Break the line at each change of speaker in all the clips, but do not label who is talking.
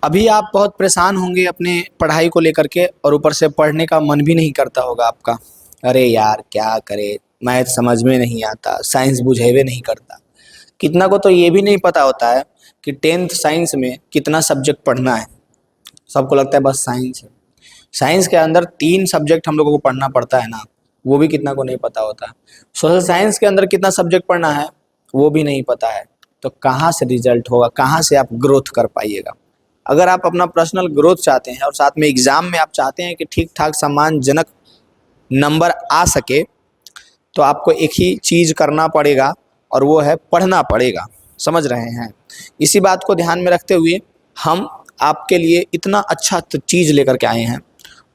अभी आप बहुत परेशान होंगे अपने पढ़ाई को लेकर के और ऊपर से पढ़ने का मन भी नहीं करता होगा आपका। अरे यार क्या करे, मैथ समझ में नहीं आता, साइंस बुझेबे नहीं करता। कितना को तो ये भी नहीं पता होता है कि टेंथ साइंस में कितना सब्जेक्ट पढ़ना है। सबको लगता है बस साइंस है। साइंस के अंदर 3 सब्जेक्ट हम लोगों को पढ़ना पड़ता है ना, वो भी कितना को नहीं पता होता है। सोशल साइंस के अंदर कितना सब्जेक्ट पढ़ना है वो भी नहीं पता है। तो कहाँ से रिजल्ट होगा, कहाँ से आप ग्रोथ कर पाइएगा। अगर आप अपना पर्सनल ग्रोथ चाहते हैं और साथ में एग्जाम में आप चाहते हैं कि ठीक ठाक सम्मानजनक नंबर आ सके, तो आपको एक ही चीज़ करना पड़ेगा और वो है पढ़ना पड़ेगा। समझ रहे हैं? इसी बात को ध्यान में रखते हुए हम आपके लिए इतना अच्छा चीज़ लेकर के आए हैं,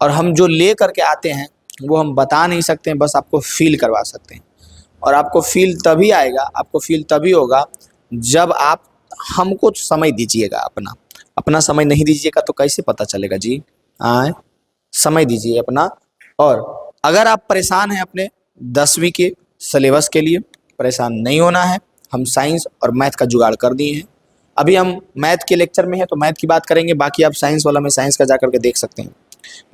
और हम जो ले करके आते हैं वो हम बता नहीं सकते हैं, बस आपको फील करवा सकते हैं। और आपको फील तभी आएगा, आपको फील तभी होगा जब आप हमको समय दीजिएगा। अपना अपना समय नहीं दीजिएगा तो कैसे पता चलेगा जी? आए, समय दीजिए अपना। और अगर आप परेशान हैं अपने 10वीं के सिलेबस के लिए, परेशान नहीं होना है। हम साइंस और मैथ का जुगाड़ कर दिए हैं। अभी हम मैथ के लेक्चर में हैं तो मैथ की बात करेंगे, बाकी आप साइंस वाला में साइंस का जा करके देख सकते हैं।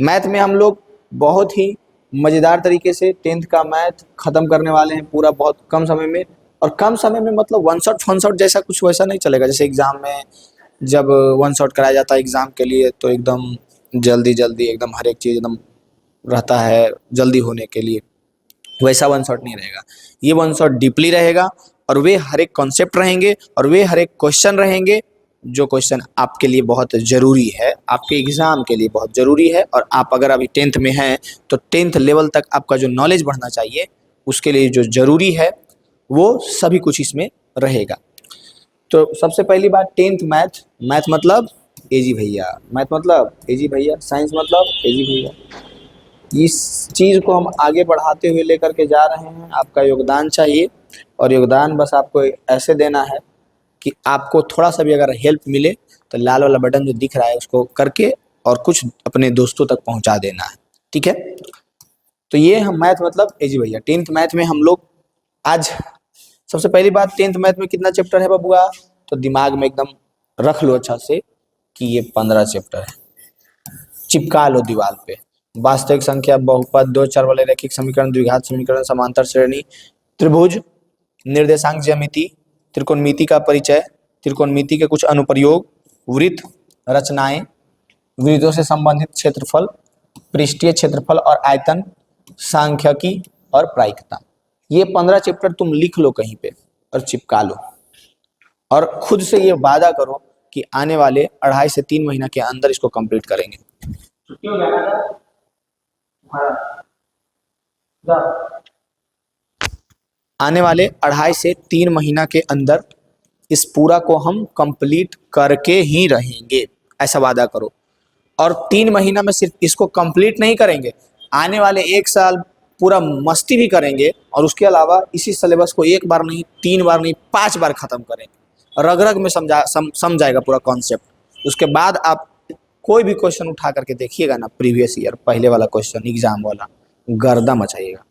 मैथ में हम लोग बहुत ही मज़ेदार तरीके से 10th का मैथ ख़त्म करने वाले हैं, पूरा बहुत कम समय में। और कम समय में मतलब वन शॉट फन शॉट जैसा कुछ वैसा नहीं चलेगा। जैसे एग्ज़ाम में जब वन शॉट कराया जाता है एग्ज़ाम के लिए, तो एकदम जल्दी जल्दी एकदम हर एक चीज़ एकदम रहता है जल्दी होने के लिए, वैसा वन शॉट नहीं रहेगा। ये वन शॉट डीपली रहेगा, और वे हर एक कॉन्सेप्ट रहेंगे, और वे हर एक क्वेश्चन रहेंगे जो क्वेश्चन आपके लिए बहुत ज़रूरी है, आपके एग्ज़ाम के लिए बहुत ज़रूरी है। और आप अगर अभी 10th में हैं तो 10th लेवल तक आपका जो नॉलेज बढ़ना चाहिए, उसके लिए जो ज़रूरी है वो सभी कुछ इसमें रहेगा। तो सबसे पहली बात 10th मैथ। मैथ मतलब एजी भैया, मैथ मतलब एजी भैया, साइंस मतलब एजी भैया। इस चीज़ को हम आगे बढ़ाते हुए लेकर के जा रहे हैं। आपका योगदान चाहिए, और योगदान बस आपको ऐसे देना है कि आपको थोड़ा सा भी अगर हेल्प मिले तो लाल वाला बटन जो दिख रहा है उसको करके और कुछ अपने दोस्तों तक पहुंचा देना है। ठीक है? तो ये हम मैथ मतलब एजी भैया। 10th मैथ में हम लोग आज सबसे पहली बात, 10th मैथ में कितना चैप्टर है बबुआ? तो दिमाग में एकदम रख लो अच्छा से कि ये 15 चैप्टर है। चिपका लो दीवार पे। वास्तविक संख्या, बहुपद, दो चर वाले रैखिक समीकरण, द्विघात समीकरण, समांतर श्रेणी, त्रिभुज, निर्देशांक ज्यामिति, त्रिकोणमिति का परिचय, त्रिकोणमिति के कुछ अनुप्रयोग, वृत्त रचनाएं, वृत्तों से संबंधित क्षेत्रफल, पृष्ठीय क्षेत्रफल और आयतन, सांख्यिकी और प्रायिकता। ये 15 चैप्टर तुम लिख लो कहीं पे और चिपका लो, और खुद से ये वादा करो कि आने वाले 2.5 से 3 महीना के अंदर इसको कंप्लीट करेंगे। छुट्टी हो गया ना आने वाले 2.5 से 3 महीना के अंदर इस पूरा को हम कंप्लीट करके ही रहेंगे, ऐसा वादा करो। और 3 महीना में सिर्फ इसको कंप्लीट नहीं करेंगे, आने वाले 1 साल पूरा मस्ती भी करेंगे, और उसके अलावा इसी सिलेबस को 1 बार नहीं, 3 बार नहीं, 5 बार खत्म करेंगे। रग रग में समझाएगा पूरा कॉन्सेप्ट। उसके बाद आप कोई भी क्वेश्चन उठा करके देखिएगा ना, प्रीवियस ईयर पहले वाला क्वेश्चन एग्जाम वाला, गर्दा मचाइएगा।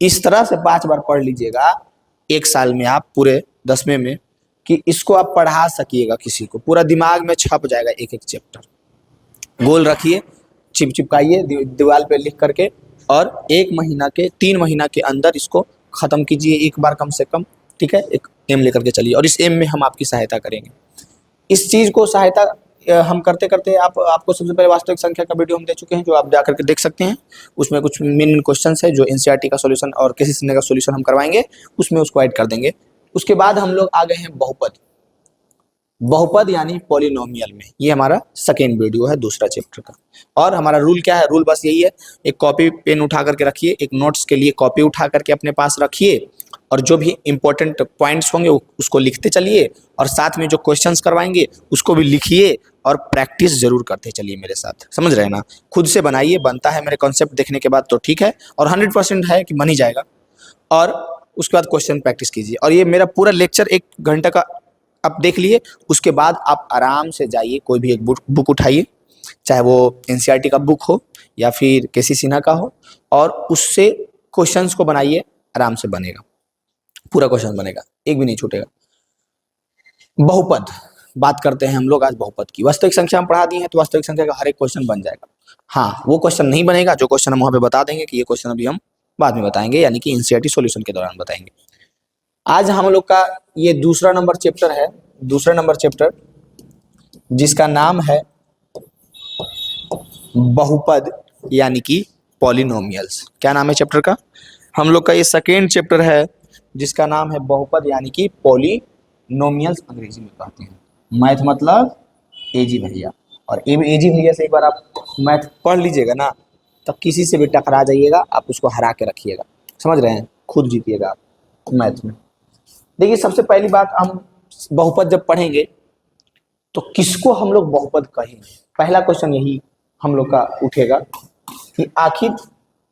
इस तरह से 5 बार पढ़ लीजिएगा 1 साल में आप पूरे 10वें में, कि इसको आप पढ़ा सकिएगा किसी को, पूरा दिमाग में छप जाएगा एक एक चैप्टर। गोल रखिए, चिपकाइए दीवार पे लिख करके, और 1 महीना के 3 महीना के अंदर इसको खत्म कीजिए एक बार कम से कम। ठीक है? एक एम लेकर के चलिए, और इस एम में हम आपकी सहायता करेंगे। इस चीज़ को सहायता हम करते करते आपको सबसे पहले वास्तविक संख्या का वीडियो हम दे चुके हैं, जो आप जा करके देख सकते हैं। उसमें कुछ मेन क्वेश्चन है जो एनसीईआरटी का सॉल्यूशन और किसी सीने का सॉल्यूशन हम करवाएंगे, उसमें उसको ऐड कर देंगे। उसके बाद हम लोग आ गए हैं बहुपद। बहुपद यानी पॉलिनोमियल में, ये हमारा सेकेंड वीडियो है दूसरा चैप्टर का। और हमारा रूल क्या है? रूल बस यही है, एक कॉपी पेन उठा करके रखिए, एक नोट्स के लिए कॉपी उठा करके अपने पास रखिए, और जो भी इंपॉर्टेंट पॉइंट्स होंगे उसको लिखते चलिए, और साथ में जो क्वेश्चंस करवाएंगे उसको भी लिखिए, और प्रैक्टिस जरूर करते चलिए मेरे साथ। समझ रहे हैं ना? खुद से बनाइए, बनता है मेरे कॉन्सेप्ट देखने के बाद तो ठीक है, और 100% है कि बन ही जाएगा। और उसके बाद क्वेश्चन प्रैक्टिस कीजिए। और ये मेरा पूरा लेक्चर 1 घंटे का आप देख लिए, उसके बाद आप आराम से जाइए, कोई भी एक बुक उठाइए, चाहे वो एनसीईआरटी का बुक हो या फिर केसी सिन्हा का हो, और उससे क्वेश्चंस को बनाइए। आराम से बनेगा, पूरा क्वेश्चन बनेगा, एक भी नहीं छूटेगा। बहुपद, बात करते हैं हम लोग आज बहुपद की। वास्तविक संख्या हम पढ़ा दिए हैं, तो वास्तविक संख्या का हर एक क्वेश्चन बन जाएगा। हाँ, वो क्वेश्चन नहीं बनेगा जो क्वेश्चन हम वहां पे बता देंगे कि ये क्वेश्चन अभी हम बाद में बताएंगे, यानी कि एनसीईआरटी सॉल्यूशन के दौरान बताएंगे। आज हम लोग का ये दूसरा नंबर चैप्टर है, दूसरा नंबर चैप्टर जिसका नाम है बहुपद यानी कि पॉलिनोमियल्स। क्या नाम है चैप्टर का? हम लोग का ये सेकेंड चैप्टर है जिसका नाम है बहुपद यानी कि पॉलिनोमियल्स, अंग्रेजी में कहते हैं। मैथ मतलब एजी भैया, और एजी भैया से एक बार आप मैथ पढ़ लीजिएगा ना, तब किसी से भी टकरा जाइएगा, आप उसको हरा के रखिएगा। समझ रहे हैं? खुद जीतिएगा आप मैथ में। देखिए, सबसे पहली बात, हम बहुपद जब पढ़ेंगे तो किसको हम लोग बहुपद कहेंगे? पहला क्वेश्चन यही हम लोग का उठेगा कि आखिर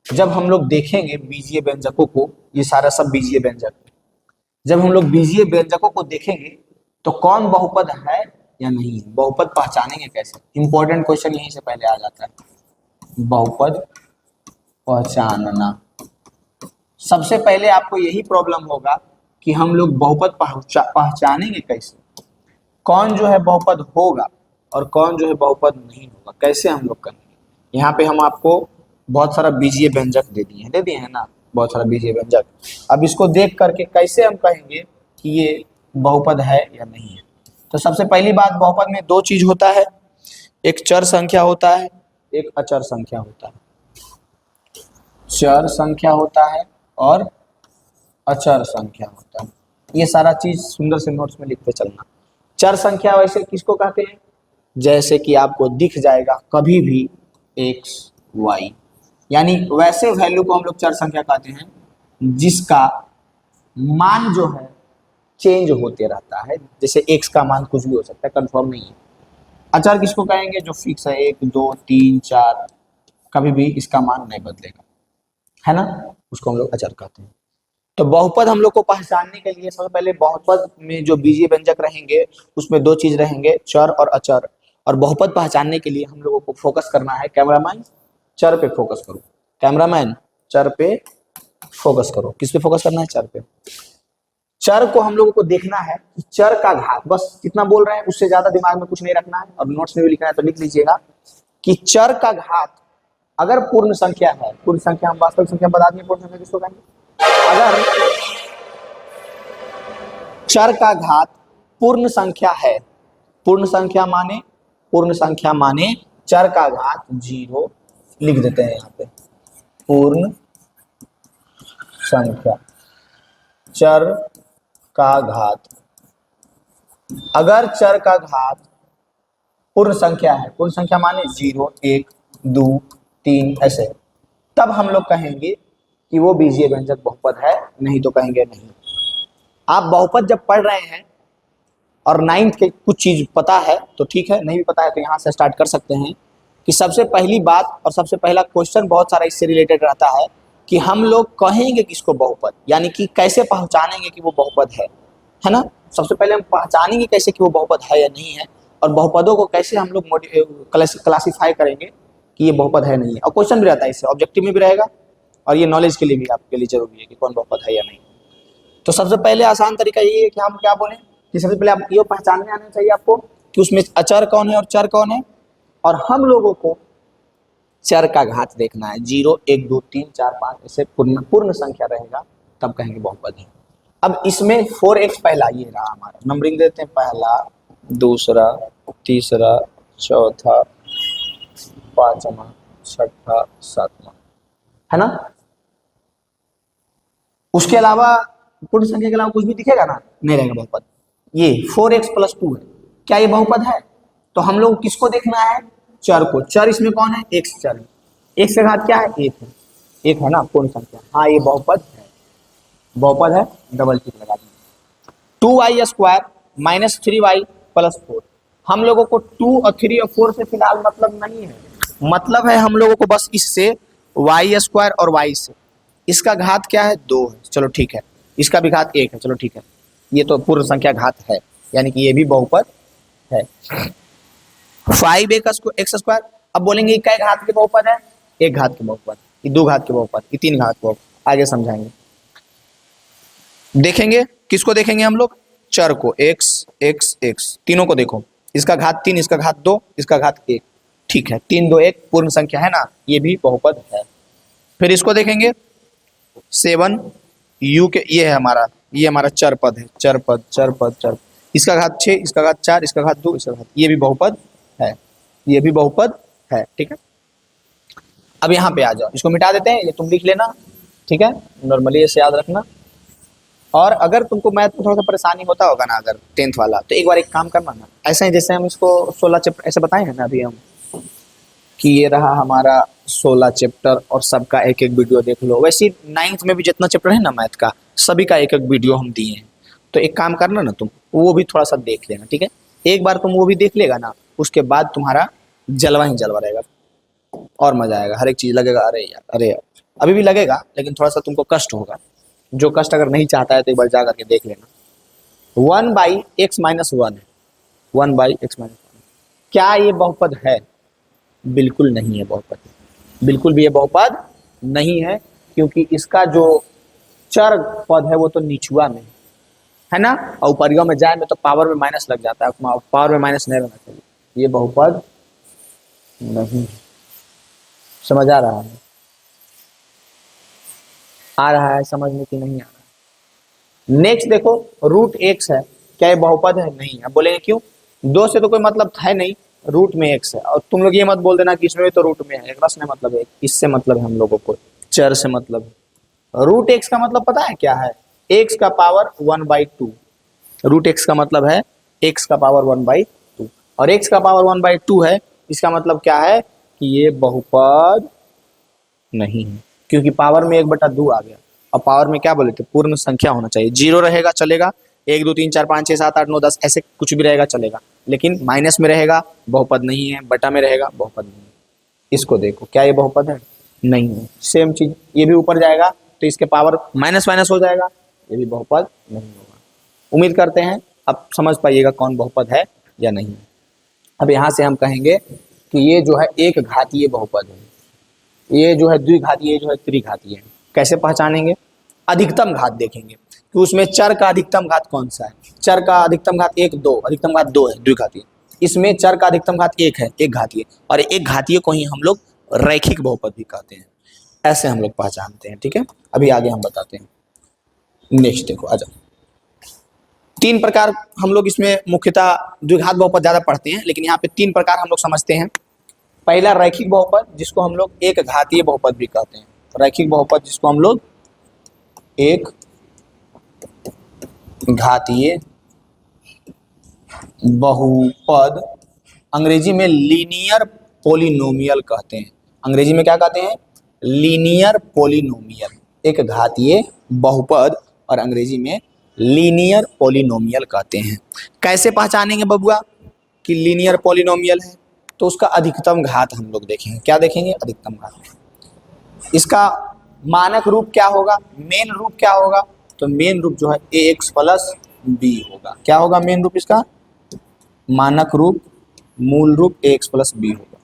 जब हम लोग देखेंगे बीजीय व्यंजकों को, ये सारा सब बीजीय व्यंजक, जब हम लोग बीजीय व्यंजकों को देखेंगे तो कौन बहुपद है या नहीं है, बहुपद पहचानेंगे कैसे? इंपॉर्टेंट क्वेश्चन यहीं से पहले आ जाता है, बहुपद पहचानना। सबसे पहले आपको यही प्रॉब्लम होगा कि हम लोग बहुपद पहचानेंगे कैसे, कौन जो है बहुपद होगा और कौन जो है बहुपद नहीं होगा, कैसे हम लोग करेंगे। यहाँ पे हम आपको बहुत सारा बीजीय व्यंजक दे दिए हैं ना, बहुत सारा बीजीय व्यंजक। अब इसको देख करके कैसे हम कहेंगे कि ये बहुपद है या नहीं है। तो सबसे पहली बात, बहुपद में दो चीज होता है, एक चर संख्या होता है, एक अचर संख्या होता है। चर संख्या होता है और अचर संख्या होता है। ये सारा चीज सुंदर से नोट्स में लिखते चलना। चर संख्या वैसे किसको कहते हैं? जैसे कि आपको दिख जाएगा कभी भी x y, यानी वैसे वैल्यू को हम लोग चर संख्या कहते हैं जिसका मान जो है चेंज होते रहता है। जैसे x का मान कुछ भी हो सकता है, कंफर्म नहीं है। अचर किसको कहेंगे? जो फिक्स है, 1 2 3 4, कभी भी इसका मान नहीं बदलेगा, है ना, उसको हम लोग अचर कहते हैं। तो बहुपद हम लोग को पहचानने के लिए सबसे पहले बहुपद में जो बीजीय व्यंजक रहेंगे उसमें दो चीज रहेंगे, चर और अचर। और बहुपद पहचानने के लिए हम लोगों को फोकस करना है, कैमरामैन चर पे फोकस करो, कैमरामैन चर पे फोकस करो। किस पे फोकस करना है? चर पे। चर को हम लोगों को देखना है कि चर का घात, बस कितना बोल रहे हैं, उससे ज्यादा दिमाग में कुछ नहीं रखना है। और नोट्स में भी लिखना है तो लिख लीजिएगा कि चर का घात अगर पूर्ण संख्या है, पूर्ण संख्या हम वास्तविक संख्या बता देंगे, पूर्ण संख्या किसको कहेंगे? अगर चर का घात पूर्ण संख्या है, पूर्ण संख्या माने, पूर्ण संख्या माने चर का घात 0, लिख देते हैं यहाँ पे, पूर्ण संख्या चर का घात। अगर चर का घात पूर्ण संख्या है, पूर्ण संख्या माने 0 1 2 3 ऐसे, तब हम लोग कहेंगे कि वो बीजीय व्यंजक बहुपद है, नहीं तो कहेंगे नहीं। आप बहुपद जब पढ़ रहे हैं और 9th के कुछ चीज पता है तो ठीक है, नहीं भी पता है तो यहाँ से स्टार्ट कर सकते हैं कि सबसे पहली बात और सबसे पहला क्वेश्चन बहुत सारा इससे रिलेटेड रहता है कि हम लोग कहेंगे किसको बहुपद, यानी कि कैसे पहचानेंगे कि वो बहुपद है ना। सबसे पहले हम पहचानेंगे कैसे कि वो बहुपद है या नहीं है, और बहुपदों को कैसे हम लोग क्लासीफाई करेंगे कि ये बहुपद है नहीं है। और क्वेश्चन भी रहता है इससे, ऑब्जेक्टिव में भी रहेगा, और ये नॉलेज के लिए भी आपके लिए जरूरी है कि कौन बहुपद है या नहीं। तो सबसे पहले आसान तरीका ये है कि हम क्या बोलें कि सबसे पहले आप ये पहचानने आना चाहिए आपको कि उसमें अचर कौन है और चर कौन है, और हम लोगों को चर का घात देखना है। 0 1 2 3 4 5 ऐसे पूर्ण संख्या रहेगा, तब कहेंगे बहुपद है। अब इसमें 4x पहला ये रहा हमारा, नंबरिंग देते हैं, पहला दूसरा तीसरा चौथा पांचवा छठा सातवां, है ना। उसके अलावा पूर्ण संख्या के अलावा कुछ भी दिखेगा ना, नहीं रहेगा बहुपद। ये 4x + 2 है, क्या ये बहुपद है? तो हम लोग किसको देखना है? चर को। चर इसमें कौन है? x चर है। x का घात क्या है? 1 है, 1 है ना पूर्ण संख्या, हाँ ये बहुपद है, बहुपद है, डबल टिक लगा देंगे। 2y² - 3y + 4, हम लोगों को 2 और 3 और 4 से फिलहाल मतलब नहीं है, मतलब है हम लोगों को बस इससे y² और y से। इसका घात क्या है? 2 है, चलो ठीक है। इसका भी घात 1 है, चलो ठीक है। ये तो पूर्ण संख्या घात है, यानी कि ये भी बहुपद है। 5x²। अब बोलेंगे क्या घात के बहुपद है? 1 घात के बहुपद, ये 2 घात के बहुपद, ये 3 घात के बहुपद, आगे समझाएंगे। देखेंगे किसको देखेंगे हम लोग? चर को एक्स एक्स एक्स तीनों को देखो, इसका घात 3, इसका घात 2, इसका घात 1, ठीक है, 3 2 1 पूर्ण संख्या है ना, ये भी बहुपद है। फिर इसको देखेंगे 7 यू के, ये हमारा चर पद है, चर पद चर पद चर, इसका घात 6, इसका घात 4, इसका घात 2, इसका घात, ये भी बहुपद है, ये भी बहुपद है, ठीक है। अब यहाँ पे आ जाओ, इसको मिटा देते हैं, ये तुम लिख लेना, ठीक है, नॉर्मली ऐसे याद रखना। और अगर तुमको मैथ में थोड़ा सा परेशानी होता होगा ना अगर 10th वाला, तो एक बार एक काम करना ना, ऐसा ही जैसे हम इसको 16 चैप्टर ऐसे बताए हैं ना अभी हम, कि ये रहा हमारा 16 चैप्टर और सबका एक एक वीडियो देख लो, वैसे ही 9th में भी जितना चैप्टर है ना मैथ का, सभी का एक एक वीडियो हम दिए हैं। तो एक काम करना ना तुम, वो भी थोड़ा सा देख लेना, ठीक है। एक बार तुम वो भी देख लेगा ना, उसके बाद तुम्हारा जलवा ही जलवा रहेगा, और मजा आएगा, हर एक चीज लगेगा अरे यार अरे यार, अभी भी लगेगा लेकिन थोड़ा सा तुमको कष्ट होगा। जो कष्ट अगर नहीं चाहता है तो एक बार जा करके देख लेना। 1/x-1 है, 1/x-1, क्या ये बहुपद है? बिल्कुल नहीं है बहुपद, बिल्कुल भी ये बहुपद नहीं है, क्योंकि इसका जो चर पद है वो तो निचुआ में है ना, और ऊपरियों में जाए में तो पावर में माइनस लग जाता है, पावर में माइनस नहीं रहना चाहिए, ये बहुपद नहीं। समझ आ रहा है? आ रहा है समझ में कि नहीं आ रहा है? नेक्स्ट देखो, रूट एक्स है, क्या ये बहुपद है? नहीं है। बोलेंगे क्यों? 2 से तो कोई मतलब है नहीं, रूट में एक्स है, और तुम लोग ये मत बोल देना कि इसमें भी तो रूट में है, एक रस में मतलब है, इससे मतलब है हम लोगों को, चर से मतलब है। रूट एक्स का मतलब पता है क्या है? एक्स का पावर 1/2, रूट एक्स का मतलब है एक्स का पावर 1/2, और एक्स का पावर 1/2 है, इसका मतलब क्या है कि ये बहुपद नहीं है, क्योंकि पावर में 1/2 आ गया, और पावर में क्या बोले थे, पूर्ण संख्या होना चाहिए। 0 रहेगा चलेगा, 1 2 3 4 5 6 7 8 9 10 ऐसे कुछ भी रहेगा चलेगा, लेकिन माइनस में रहेगा बहुपद नहीं है, बटा में रहेगा बहुपद नहीं है। इसको देखो, क्या ये बहुपद है? नहीं है। सेम चीज ये भी ऊपर जाएगा तो इसके पावर माइनस माइनस हो जाएगा, ये भी बहुपद नहीं होगा। उम्मीद करते हैं अब समझ पाइएगा कौन बहुपद है या नहीं। अब यहाँ से हम कहेंगे कि ये जो है एक घातीय बहुपद है, ये जो है द्विघातीय, ये जो है त्रिघातीय है। कैसे पहचानेंगे? अधिकतम घात देखेंगे कि उसमें चर का अधिकतम घात कौन सा है। चर का अधिकतम घात 1 2, अधिकतम घात 2 है द्विघातीय, इसमें चर का अधिकतम घात 1 है, एक घातीय, और एक घातीय को ही हम लोग रैखिक बहुपद भी कहते हैं। ऐसे हम लोग पहचानते हैं, ठीक है। अभी आगे हम बताते हैं। नेक्स्ट देखो, आ जाओ। 3 प्रकार हम लोग इसमें मुख्यतः द्विघात बहुपद ज्यादा पढ़ते हैं, लेकिन यहाँ पे 3 प्रकार हम लोग समझते हैं। पहला रैखिक बहुपद, जिसको हम लोग एक घातीय बहुपद भी कहते हैं। रैखिक बहुपद जिसको हम लोग एक घातीय बहुपद, अंग्रेजी में लीनियर पोलिनोमियल कहते हैं। अंग्रेजी में क्या कहते हैं? लीनियर पोलिनोमियल, एक घातीय बहुपद, और अंग्रेजी में लीनियर पोलिनोमियल कहते हैं। कैसे पहचानेंगे बबुआ कि लीनियर पोलिनोमियल है? तो उसका अधिकतम घात हम लोग देखेंगे। क्या देखेंगे? अधिकतम घात। इसका मानक रूप क्या होगा? मेन रूप क्या होगा? तो मेन रूप जो है ax प्लस b होगा। क्या होगा मेन रूप इसका? मानक रूप, मूल रूप ax प्लस b होगा,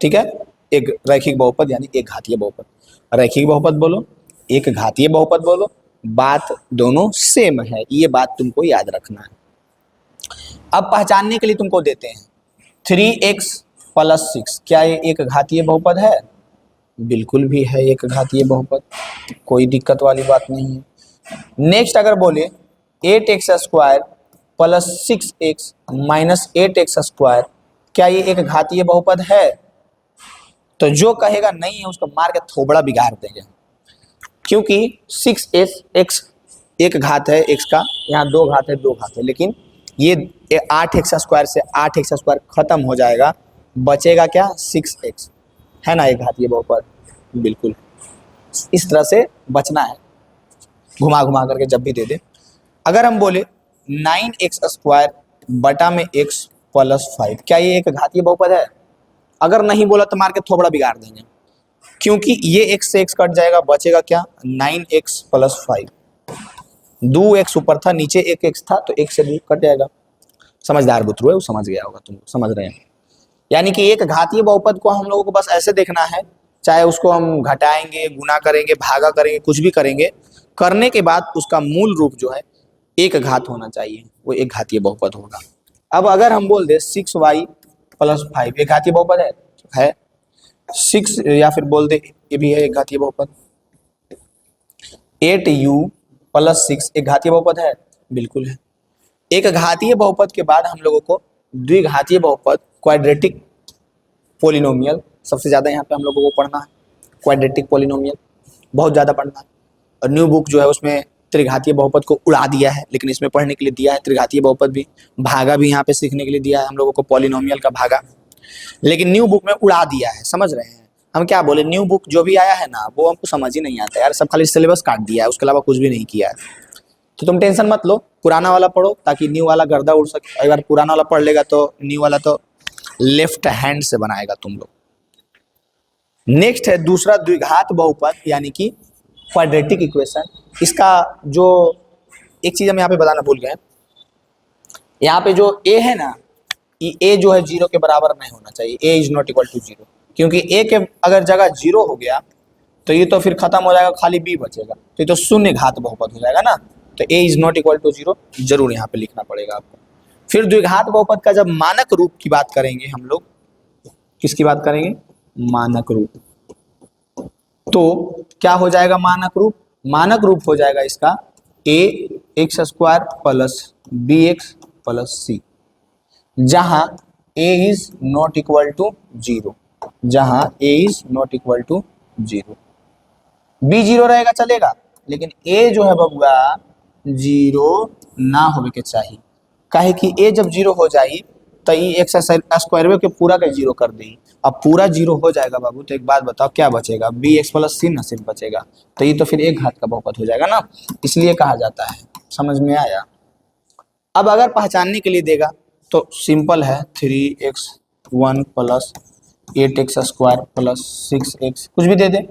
ठीक है। एक रैखिक बहुपद यानी एक घातीय बहुपद। रैखिक बहुपद बोलो, एक घातीय बहुपद बोलो, बात दोनों सेम है, ये बात तुमको याद रखना है। अब पहचानने के लिए तुमको देते हैं 3x प्लस 6, क्या ये एक घातीय बहुपद है? बिल्कुल भी है एक घातीय बहुपद, कोई दिक्कत वाली बात नहीं है। नेक्स्ट अगर बोले 8x² plus 6x minus 8x², क्या ये एक घातीय बहुपद है? तो जो कहेगा नहीं है उसको मार के थोबड़ा बिगाड़ देंगे, क्योंकि 6x एक घात है x का, यहाँ 2 घात है 2 घात है, लेकिन ये 8x² से 8x² खत्म हो जाएगा, बचेगा क्या? 6x, है ना एक घातीय बहुपद? बिल्कुल इस तरह से बचना है, घुमा घुमा करके जब भी दे दे। अगर हम बोले 9x² बटा में x प्लस 5, क्या ये एक घातीय बहुपद है? अगर नहीं बोला तो मार के थोबड़ा बिगाड़ देंगे, क्योंकि ये x से x कट जाएगा, बचेगा क्या? 9x प्लस 5, 2x ऊपर था, नीचे एक x था, तो x से 2 कट जाएगा। समझदार बुतरू है, वो समझ गया होगा, तुम समझ रहे हैं। यानी कि एक घातीय बहुपद को हम लोगों को बस ऐसे देखना है, चाहे उसको हम घटाएंगे, गुना करेंगे, भागा करेंगे, कुछ भी करेंगे, करने के बाद उसका मूल रूप जो है एक घात होना चाहिए, वो एक घातीय बहुपद होगा। अब अगर हम बोल दे 6y प्लस 5 एक घातीय बहुपद है 6, या फिर बोल दे ये भी है एक घातीय बहुपद। 8u प्लस 6 एक घातीय बहुपद है, बिल्कुल है। एक घातीय बहुपद के बाद हम लोगों को द्विघातीय बहुपद क्वाड्रेटिक पोलिनोमियल सबसे ज्यादा यहाँ पे हम लोगों को पढ़ना है। क्वाड्रेटिक पोलिनोमियल बहुत ज्यादा पढ़ना है। और न्यू बुक जो है उसमें त्रिघातीय बहुपद को उड़ा दिया है, लेकिन इसमें पढ़ने के लिए दिया है त्रिघातीय बहुपद भी, भागा भी यहाँ पे सीखने के लिए दिया है हम लोगों को, पॉलिनोमियल का भागा, लेकिन न्यू बुक में उड़ा दिया है। समझ रहे हैं हम क्या बोले? न्यू बुक जो भी आया है ना वो हमको समझ ही नहीं आता यार, सब खाली सिलेबस काट दिया है, उसके अलावा कुछ भी नहीं किया है। तो तुम टेंशन मत लो, पुराना वाला पढ़ो ताकि न्यू वाला गर्दा उड़ सके। अगर पुराना वाला पढ़ लेगा तो न्यू वाला तो लेफ्ट हैंड से बनाएगा तुम लोग। नेक्स्ट है दूसरा द्विघात बहुपद यानी कि क्वाड्रेटिक इक्वेशन। इसका जो एक चीज हम यहाँ पे बताना भूल गए, यहाँ पे जो ए है ना, ये ए जो है 0 के बराबर नहीं होना चाहिए, ए इज नॉट इक्वल टू 0, क्योंकि ए के अगर जगह 0 हो गया तो ये तो फिर खत्म हो जाएगा, खाली बी बचेगा, तो ये तो शून्य घात बहुपद हो जाएगा ना। तो ए इज नॉट इक्वल टू 0 जरूर यहाँ पे लिखना पड़ेगा आपको। फिर द्विघात बहुपद का जब मानक रूप की बात करेंगे हम लोग, किसकी बात करेंगे? मानक रूप। तो क्या हो जाएगा मानक रूप? मानक रूप हो जाएगा इसका a x square plus b x plus c, जहां a is not equal to 0, जहां a is not equal to 0। B 0 रहेगा चलेगा, लेकिन ए जो है बबुआ 0 ना होवे के चाहिए। काहे कि ए जब 0 हो जाई तो ये एक्स स्क्वायर के पूरा का 0 कर दी। अब पूरा 0 हो जाएगा बाबू, तो एक बात बताओ क्या बचेगा? बी एक्स प्लस सी ना सिर्फ बचेगा, तो ये तो फिर एक घात का बहुपद हो जाएगा ना, इसलिए कहा जाता है। समझ में आया? अब अगर पहचानने के लिए देगा तो सिंपल है, 3x1 plus 8x square plus 6x कुछ भी दे दे,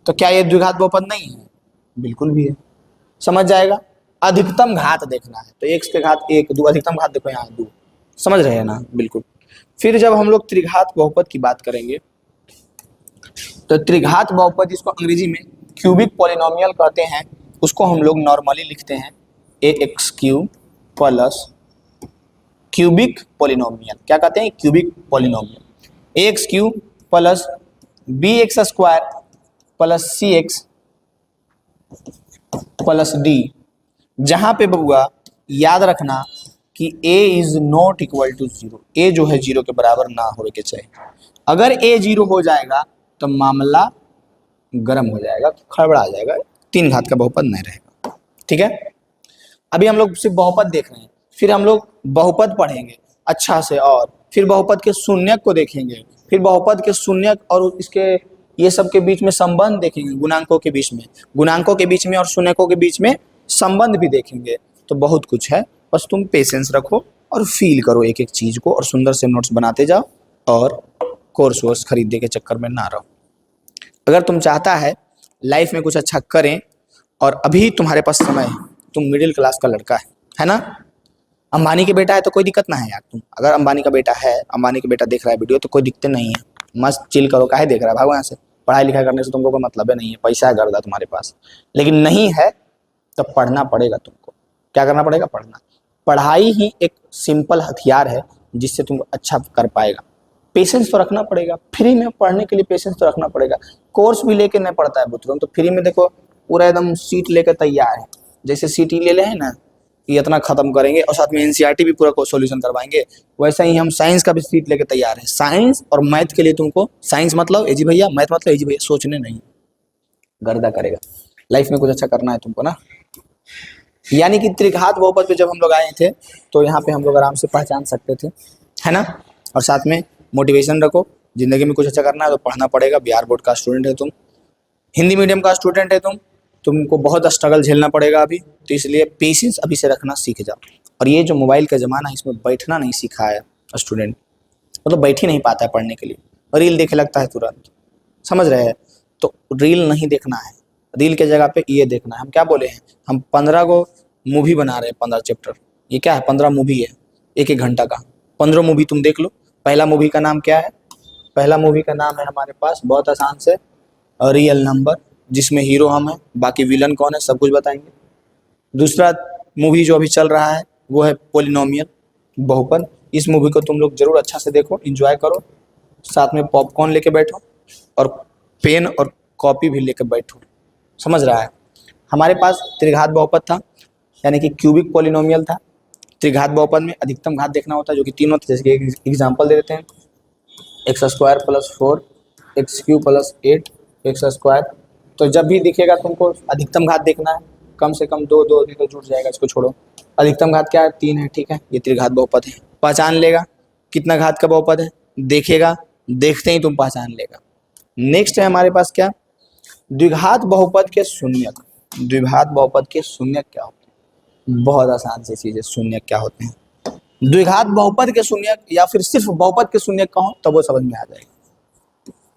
तो क्या ये द्विघात बहुपद नहीं है? बिल्कुल भी है। समझ जाएगा? अधिकतम घात देखना है तो x के घात 1 2, अधिकतम घात देखो यहाँ 2। समझ रहे हैं ना? बिल्कुल। फिर जब हम लोग त्रिघात बहुपद की बात करेंगे तो त्रिघात बहुपद जिसको अंग्रेजी में क्यूबिक पॉलिनोमियल कहते हैं, उसको हम लोग नॉर्मली लिखते हैं ax³ प्लस क्यूबिक पॉलिनोमियल। क्या कहते हैं? Cubic polynomial. ax³ plus bx square plus cx plus d, जहां पे बबुआ याद रखना कि a is not equal to 0, a जो है 0 के बराबर ना होने के चाहिए। अगर a 0 हो जाएगा तो मामला गर्म हो जाएगा, खड़बड़ा जाएगा, 3 घात का बहुपद नहीं रहेगा। ठीक है? अभी हम लोग सिर्फ बहुपद देख रहे हैं, फिर हम लोग बहुपद पढ़ेंगे अच्छा से, और फिर बहुपद के शून्यक को देखेंगे, फिर बहुपद के शून्यक और इसके ये सब के बीच में संबंध देखेंगे, गुणांकों के बीच में और शून्यकों के बीच में संबंध भी देखेंगे। तो बहुत कुछ है, बस तुम पेशेंस रखो और फील करो एक एक चीज को, और सुंदर से नोट्स बनाते जाओ, और कोर्स वोर्स खरीदने के चक्कर में ना रहो। अगर तुम चाहता है लाइफ में कुछ अच्छा करें और अभी तुम्हारे पास समय है, तुम मिडिल क्लास का लड़का है ना, अंबानी के बेटा है तो कोई दिक्कत ना है यार। तुम अगर अंबानी का बेटा है, अंबानी का बेटा देख रहा है वीडियो, तो कोई दिक्कत नहीं है, मस्त चिल करो। काहे देख रहा है? भागो यहाँ से। पढ़ाई लिखाई करने से तुमको कोई मतलब है नहीं है, पैसा है गर्दा तुम्हारे पास, लेकिन नहीं है तो पढ़ना पड़ेगा तुमको। क्या करना पड़ेगा? पढ़ना। पढ़ाई ही एक सिंपल हथियार है जिससे तुम अच्छा कर पाएगा। पेशेंस तो रखना पड़ेगा, फ्री में पढ़ने के लिए पेशेंस तो रखना पड़ेगा। कोर्स भी लेके नहीं पढ़ता है बुतरुम, तो फ्री में देखो पूरा एकदम सीट लेकर तैयार है। जैसे सीटी ले ले है ना, ये इतना खत्म करेंगे और साथ में एनसीईआरटी भी पूरा सॉल्यूशन करवाएंगे, वैसे ही हम साइंस का भी सीट लेके तैयार है। साइंस और मैथ के लिए तुमको, साइंस मतलब एजी भैया, मैथ मतलब एजी भैया, सोचने नहीं, गर्दा करेगा। लाइफ में कुछ अच्छा करना है तुमको ना। यानी कि त्रिघात बहुपद पे जब हम लोग आए थे तो यहाँ पे हम लोग आराम से पहचान सकते थे, है ना। और साथ में मोटिवेशन रखो, जिंदगी में कुछ अच्छा करना है तो पढ़ना पड़ेगा। बिहार बोर्ड का स्टूडेंट है तुम, हिंदी मीडियम का स्टूडेंट है तुम, तुमको बहुत स्ट्रगल झेलना पड़ेगा अभी, तो इसलिए पेशेंस अभी से रखना सीख जाओ। और ये जो मोबाइल का ज़माना है, इसमें बैठना नहीं सीखा है स्टूडेंट, मतलब बैठ ही नहीं पाता है पढ़ने के लिए, रील देखे लगता है तुरंत। समझ रहे हैं? तो रील नहीं देखना है, रील के जगह पे ये देखना है। हम क्या बोले हैं? हम 15 को मूवी बना रहे हैं, 15 चैप्टर। ये क्या है? 15 मूवी है, एक घंटा का 15 मूवी तुम देख लो। पहला मूवी का नाम क्या है? पहला मूवी का नाम है हमारे पास बहुत आसान से, रियल नंबर, जिसमें हीरो हम हैं, बाकी विलन कौन है सब कुछ बताएंगे। दूसरा मूवी जो अभी चल रहा है वो है पोलिनोमियल बहुपद। इस मूवी को तुम लोग जरूर अच्छा से देखो, एंजॉय करो, साथ में पॉपकॉर्न लेके बैठो और पेन और कॉपी भी लेकर बैठो। समझ रहा है? हमारे पास त्रिघात बहुपद था, यानी कि क्यूबिक पोलिनोमियल था। त्रिघात बहुपद में अधिकतम घात देखना होता है, जो कि तीन होते हैं। जैसे कि एक एग्जाम्पल दे देते हैं, x square plus 4 x Q plus 8 x square. तो जब भी दिखेगा तुमको अधिकतम घात देखना है, कम से कम दो दो नहीं तो जुड़ जाएगा, इसको छोड़ो। अधिकतम घात क्या है? 3 है, ठीक है, ये त्रिघात बहुपद है। पहचान लेगा कितना घात का बहुपद है, देखेगा, देखते ही तुम पहचान लेगा। नेक्स्ट है हमारे पास क्या? द्विघात बहुपद के शून्यक। द्विघात बहुपद के शून्यक क्या होते हैं? बहुत आसान सी चीज है, शून्यक क्या होते हैं। द्विघात बहुपद के शून्यक या फिर सिर्फ बहुपद के शून्यक कहो तब वो समझ में आ जाएगा।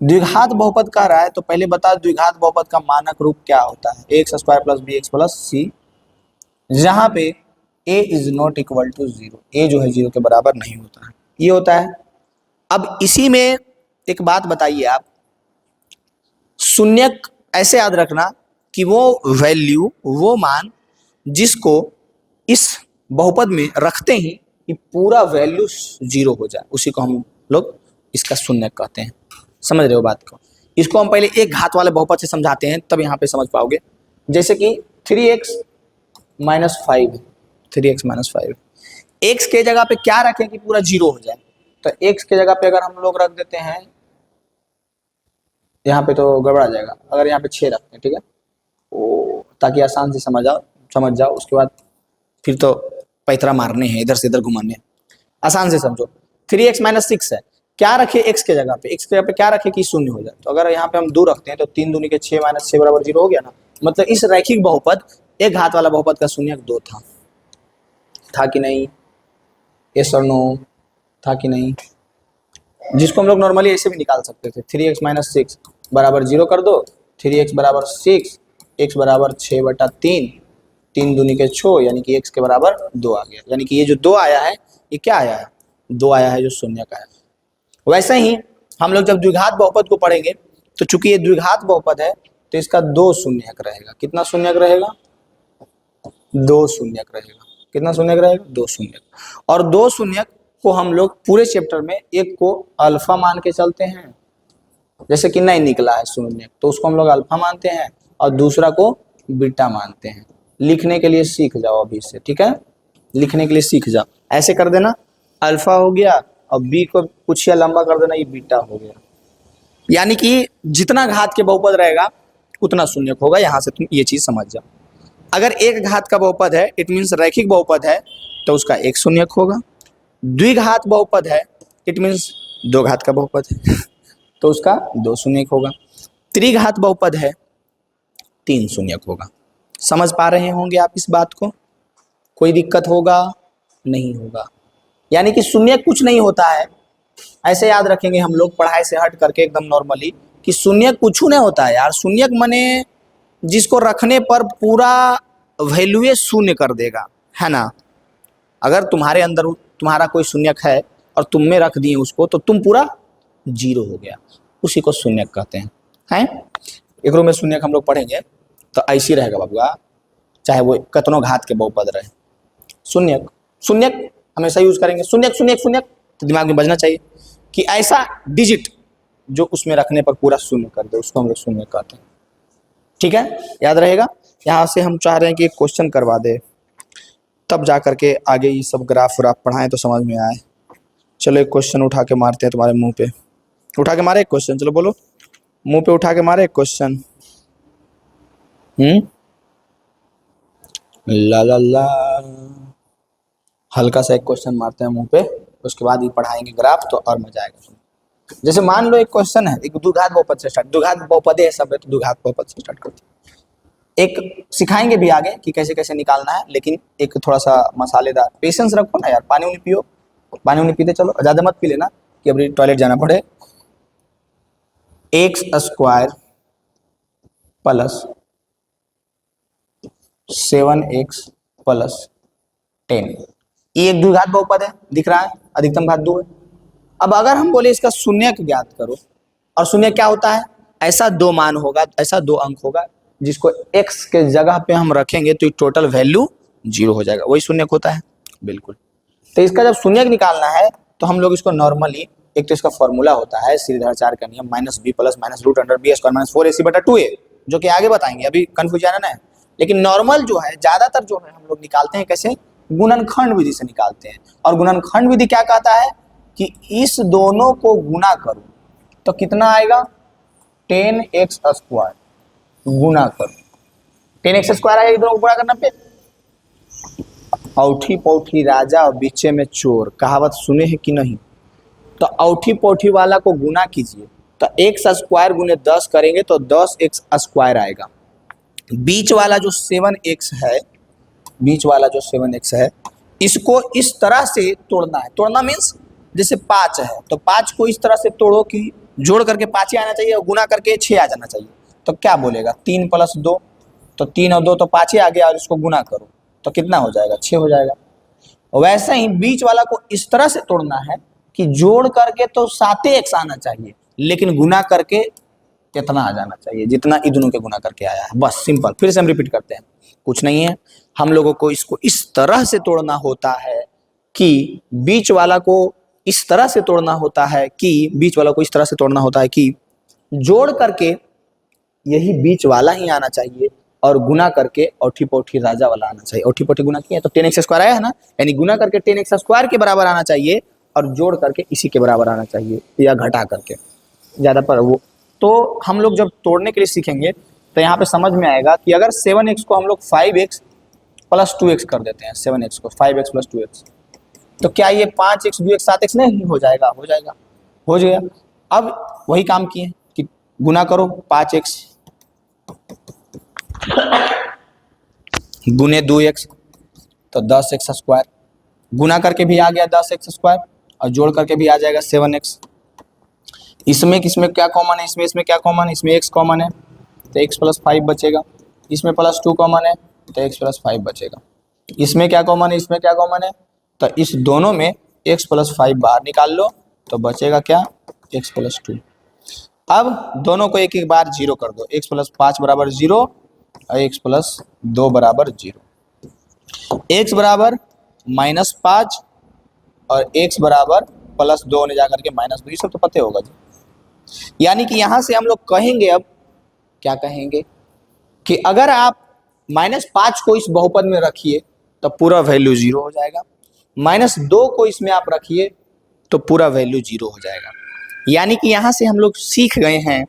द्विघात बहुपद कह रहा है तो पहले बता द्विघात बहुपद का मानक रूप क्या होता है? X square plus b x plus c, जहां पे a is not equal to 0, a जो है 0 के बराबर नहीं होता है, ये होता है। अब इसी में एक बात बताइए आप, शून्यक ऐसे याद रखना कि वो वैल्यू, वो मान जिसको इस बहुपद में रखते ही कि पूरा वैल्यू 0 हो जाए, उसी को हम लोग इसका शून्यक कहते हैं। समझ रहे हो बात को? इसको हम पहले एक घात वाले बहुपद से समझाते हैं, तब यहाँ पे समझ पाओगे। जैसे कि 3x minus 5, 3x minus 5, x के जगह पे क्या रखें कि पूरा 0 हो जाए? तो एक्स के जगह पे अगर हम लोग रख देते हैं, यहाँ पे तो गड़बड़ा जाएगा, अगर यहाँ पे 6 रखते हैं, ठीक है, ओ, ताकि आसान से समझ जाओ। उसके बाद फिर तो पैतरा मारने हैं, इधर से इधर घुमाने हैं। आसान से समझो, 3x माइनस 6 है, क्या रखे एक्स के जगह पे? एक्स के जगह पे क्या रखे कि 0 हो जाए? तो अगर यहाँ पे हम 2 रखते हैं तो 3 दूनी के 6 माइनस 6 बराबर 0 हो गया ना। मतलब इस रैखिक बहुपद एक घात वाला बहुपद का शून्यक 2 था कि नहीं? यस और नो, था कि नहीं? जिसको हम लोग नॉर्मली ऐसे भी निकाल सकते थे, 3x माइनस 6 बराबर 0 कर दो, 3x बराबर 6, x बराबर 6/3, 3 दूनी के 6, यानी कि x के बराबर 2 आ गया। यानी कि ये जो 2 आया है, ये क्या आया है? 2 आया है, जो शून्यक आया है। वैसे ही हम लोग जब द्विघात बहुपद को पढ़ेंगे तो चूंकि ये द्विघात बहुपद है तो इसका 2 शून्यक रहेगा। कितना शून्यक रहेगा? 2 शून्यक रहेगा। कितना शून्यक रहेगा? 2 शून्यक। और 2 शून्यक को हम लोग पूरे चैप्टर में एक को अल्फा मान के चलते हैं, जैसे कि नहीं निकला है शून्यक तो उसको हम लोग अल्फा मानते हैं, और दूसरा को बीटा मानते हैं। लिखने के लिए सीख जाओ अभी से, ठीक है, लिखने के लिए सीख जाओ। ऐसे कर देना, अल्फा हो गया और बी को कुछ या लंबा कर देना, ये बीटा हो गया। यानी कि जितना घात के बहुपद रहेगा उतना शून्यक होगा। यहां से तुम ये चीज समझ जाओ। अगर एक घात का बहुपद है, इट मीन्स रैखिक बहुपद है, तो उसका एक शून्यक होगा। द्विघात बहुपद है, इट मीन्स 2 घात का बहुपद है तो उसका 2 शून्यक होगा। त्रिघात बहुपद है, 3 शून्यक होगा। समझ पा रहे होंगे आप इस बात को? कोई दिक्कत होगा? नहीं होगा। यानी कि शून्यक कुछ नहीं होता है, ऐसे याद रखेंगे हम लोग पढ़ाई से हट करके एकदम नॉर्मली, कि शून्यक कुछ नहीं होता है यार। शून्यक माने जिसको रखने पर पूरा वैल्यू शून्य कर देगा, है ना। अगर तुम्हारे अंदर तुम्हारा कोई शून्यक है और तुम में रख दिए उसको, तो तुम पूरा 0 हो गया, उसी को शून्यक कहते हैं। एक में शून्यक हम लोग पढ़ेंगे तो ऐसी रहेगा बाबूआ, चाहे वो कितनों घात के बहुपद रहे, शून्यक शून्यक हमेशा यूज करेंगे। शून्यक शून्यक शून्यक, तो दिमाग में बजना चाहिए कि ऐसा डिजिट जो उसमें रखने पर पूरा शून्य कर दे, उसको हम लोग शून्य कहते हैं। ठीक है, याद रहेगा। यहाँ से हम चाह रहे हैं कि एक क्वेश्चन करवा दे, तब जा करके आगे ये सब ग्राफ व्राफ पढ़ाएं तो समझ में आए। चलो एक क्वेश्चन उठा के मारते हैं तुम्हारे मुंह पे। उठा के मारे एक क्वेश्चन, चलो बोलो, मुंह पे उठा के मारे एक क्वेश्चन। ला ला ला, हल्का सा एक क्वेश्चन मारते हैं मुंह पे, उसके बाद ये पढ़ाएंगे ग्राफ, तो और मजा आएगा। जैसे मान लो एक क्वेश्चन है, एक द्विघात बहुपद से स्टार्ट, द्विघात बहुपदे है सब है तो द्विघात बहुपद से स्टार्ट करते हैं। एक सिखाएंगे भी आगे कि कैसे कैसे निकालना है, लेकिन एक थोड़ा सा मसालेदार, पेशेंस रखो ना यार। पानी उनी पियो, पानी उनी पीते चलो, ज्यादा मत पी लेना कि अभी टॉयलेट जाना पड़े। X square plus 7x plus 10, ये एक द्विघात बहुपद है, दिख रहा है, अधिकतम घात 2 है। अब अगर हम बोले इसका शून्यक ज्ञात करो, और शून्यक क्या होता है? ऐसा 2 मान होगा, ऐसा 2 अंक होगा जिसको x के जगह पे हम रखेंगे तो टोटल वैल्यू 0 हो जाएगा, वही शून्यक होता है। बिल्कुल। तो इसका जब शून्यक निकालना है तो हम लोग इसको नॉर्मली, एक तो इसका फॉर्मूला होता है श्रीधराचार्य का नियम, minus b plus minus root under b square minus 4ac/2a, जो कि आगे बताएंगे, अभी कंफ्यूजन है। लेकिन नॉर्मल जो है, ज्यादातर जो है हम लोग निकालते हैं कैसे, गुणनखंड विधि से निकालते हैं। और गुणनखंड विधि क्या कहता है कि इस दोनों को गुना करो तो कितना आएगा, 10x² गुना करो, 10x² आएगा, ये दोनों को गुणा करना पे। औठी पौठी राजा और बीचे में चोर, कहावत सुने हैं कि नहीं। तो औठी पौठी वाला को गुना कीजिए तो x² गुने 10 करेंगे तो 10x² आएगा। बीच वाला जो 7x है, बीच वाला जो 7x है, इसको इस तरह से तोड़ना है। तोड़ना मीन्स जैसे 5 है तो 5 को इस तरह से तोड़ो कि जोड़ करके 5 ही आना चाहिए और गुना करके 6 आ जाना चाहिए। तो क्या बोलेगा, 3 + 2, तो 3 और 2 तो 5 ही आ गया, और इसको गुना करो तो कितना हो जाएगा, 6 हो जाएगा। वैसे ही बीच वाला को इस तरह से तोड़ना है कि जोड़ करके तो 7x आना चाहिए, लेकिन गुना करके कितना आ जाना चाहिए, जितना इन दोनों के गुना करके आया है। बस सिंपल। फिर से हम रिपीट करते हैं, कुछ नहीं है, हम लोगों को इसको इस तरह से तोड़ना होता है कि बीच वाला को इस तरह से तोड़ना होता है कि बीच वाला को इस तरह से तोड़ना होता है कि जोड़ करके यही बीच वाला ही आना चाहिए और गुना करके औठी पौठी राजा वाला आना चाहिए। औठी पौठी गुना किया तो 10x² आया है ना, यानी गुना करके 10x² के बराबर आना चाहिए और जोड़ करके इसी के बराबर आना चाहिए, या घटा करके ज्यादा पर वो। तो हम लोग जब तोड़ने के लिए सीखेंगे तो यहाँ पे समझ में आएगा कि अगर 7x को हम लोग 5x + 2x कर देते हैं, 7x को 5x + 2x, तो क्या ये 5x 2x 7x नहीं हो जाएगा, हो जाएगा, हो गया। अब वही काम किए कि गुना करो 5x गुने 2x तो 10x², गुना करके भी आ गया 10x² और जोड़ करके भी आ जाएगा 7x। इसमें किसमें क्या कॉमन है, इसमें क्या कॉमन है, इसमें x कॉमन है तो x + 5 बचेगा, इसमें +2 कॉमन है तो x + 5 बचेगा। इसमें क्या कॉमन है, इसमें क्या कॉमन है, तो इस दोनों में x + 5 बाहर निकाल लो तो बचेगा क्या, x + 2। अब दोनों को एक एक बार 0 कर दो, x + 5 = 0 और x + 2 = 0। x बराबर -5 और x बराबर +2 होने जाकर के -2, ये सब तो पता होगा जी। यानी कि यहां से हम लोग कहेंगे, अब क्या कहेंगे कि अगर आप -5 को इस बहुपद में रखिए तो पूरा वैल्यू 0 हो जाएगा, -2 को इसमें आप रखिए तो पूरा वैल्यू 0 हो जाएगा। यानी कि यहां से हम लोग सीख गए हैं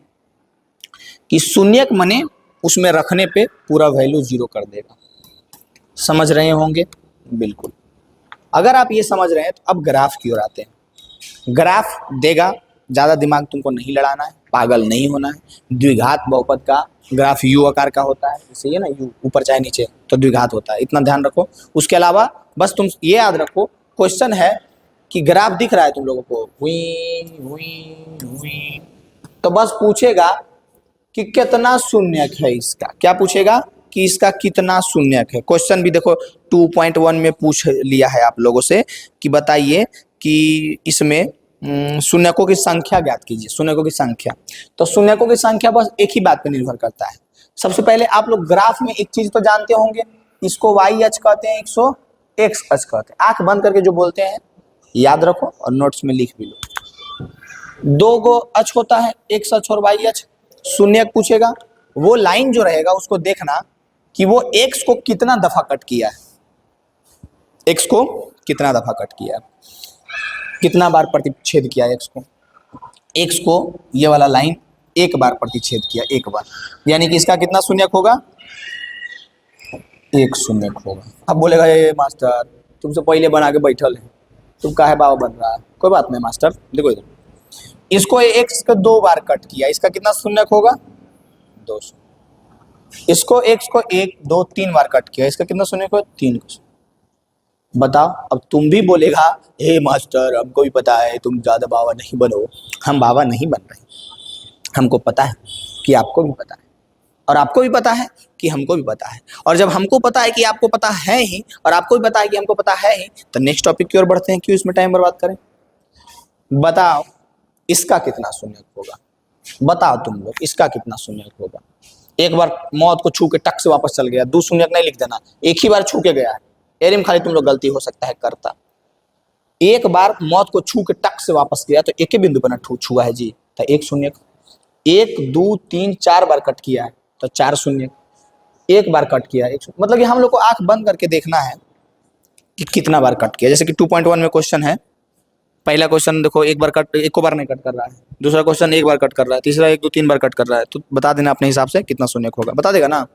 कि शून्यक मने उसमें रखने पे पूरा वैल्यू 0 कर देगा। समझ रहे होंगे, बिल्कुल। अगर आप ये समझ रहे हैं तो अब ग्राफ की ओर आते हैं। ग्राफ देगा, ज्यादा दिमाग तुमको नहीं लड़ाना है, पागल नहीं होना है। द्विघात बहुपद का ग्राफ U आकार का होता है, जैसे ये ना U ऊपर चाहे नीचे तो द्विघात होता है, इतना ध्यान रखो। उसके अलावा बस तुम ये याद रखो, क्वेश्चन है कि ग्राफ दिख रहा है तुम लोगों को, हुई हुई हुई, तो बस पूछेगा कि कितना शून्यक है इसका, क्या पूछेगा कि इसका कितना शून्यक है। क्वेश्चन भी देखो 2.1 में पूछ लिया है आप लोगों से कि बताइए कि इसमें शून्यकों की संख्या ज्ञात कीजिए, शून्यकों की संख्या। तो शून्यकों की संख्या बस एक ही बात पर निर्भर करता है। सबसे पहले आप लोग ग्राफ में एक चीज तो जानते होंगे, इसको y अक्ष कहते हैं, इसको x अक्ष कहते हैं। आंख बंद करके जो बोलते हैं याद रखो और नोट्स में लिख भी लो। 2 गो अक्ष होता है, x अक्ष और y अक्ष। शून्यक पूछेगा, वो लाइन जो रहेगा उसको देखना कि वो x को कितना दफा कट किया है, x को कितना दफा कट किया है, कितना बार प्रतिच्छेद किया x को। x को ये वाला लाइन एक बार प्रतिच्छेद किया, एक बार, यानी कि इसका कितना शून्यक होगा, 1 शून्यक होगा। अब बोलेगा ये मास्टर तुमसे पहले बना के बैठल है, तुम काहे बाबा बन रहा है। कोई बात नहीं मास्टर, देखो इधर, इसको x को 2 बार कट किया, इसका कितना शून्यक होगा, 2। इसको x को 1 2 3 बार कट किया, इसका कितना शून्यक होगा, 3। बताओ। अब तुम भी बोलेगा हे मास्टर हमको भी पता है, तुम ज्यादा बाबा नहीं बनो। हम बाबा नहीं बन रहे, हमको पता है कि आपको भी पता है और आपको भी पता है कि हमको भी पता है। और जब हमको पता है कि आपको पता है ही और आपको भी पता है कि हमको पता है ही, तो नेक्स्ट टॉपिक की ओर बढ़ते हैं। क्यों इसमें टाइम बर्बाद करें। बताओ इसका कितना शून्यक होगा, बताओ तुम लोग इसका कितना शून्यक होगा। एक बार मौत को छू के टक से वापस चल गया, 2 शून्यक नहीं लिख देना, एक ही बार छू के गया है, एरिम खाली तुम लोग गलती हो सकता है करता। एक बार मौत को छू के टक से वापस किया तो एक ही बिंदु पर ना छुआ है जी, तो एक शून्य। एक दो तीन चार बार कट किया है तो चार शून्य। एक बार कट किया एक शून्य। मतलब कि हम लोग को आंख बंद करके देखना है कि कितना बार कट किया। जैसे कि 2.1 में क्वेश्चन है, पहला क्वेश्चन देखो एक बार कट, एक को बार नहीं कट कर रहा है, दूसरा क्वेश्चन एक बार कट कर रहा है, तीसरा एक दो तीन बार कट कर रहा है, तो बता देना अपने हिसाब से कितना शून्य होगा, बता देगा ना।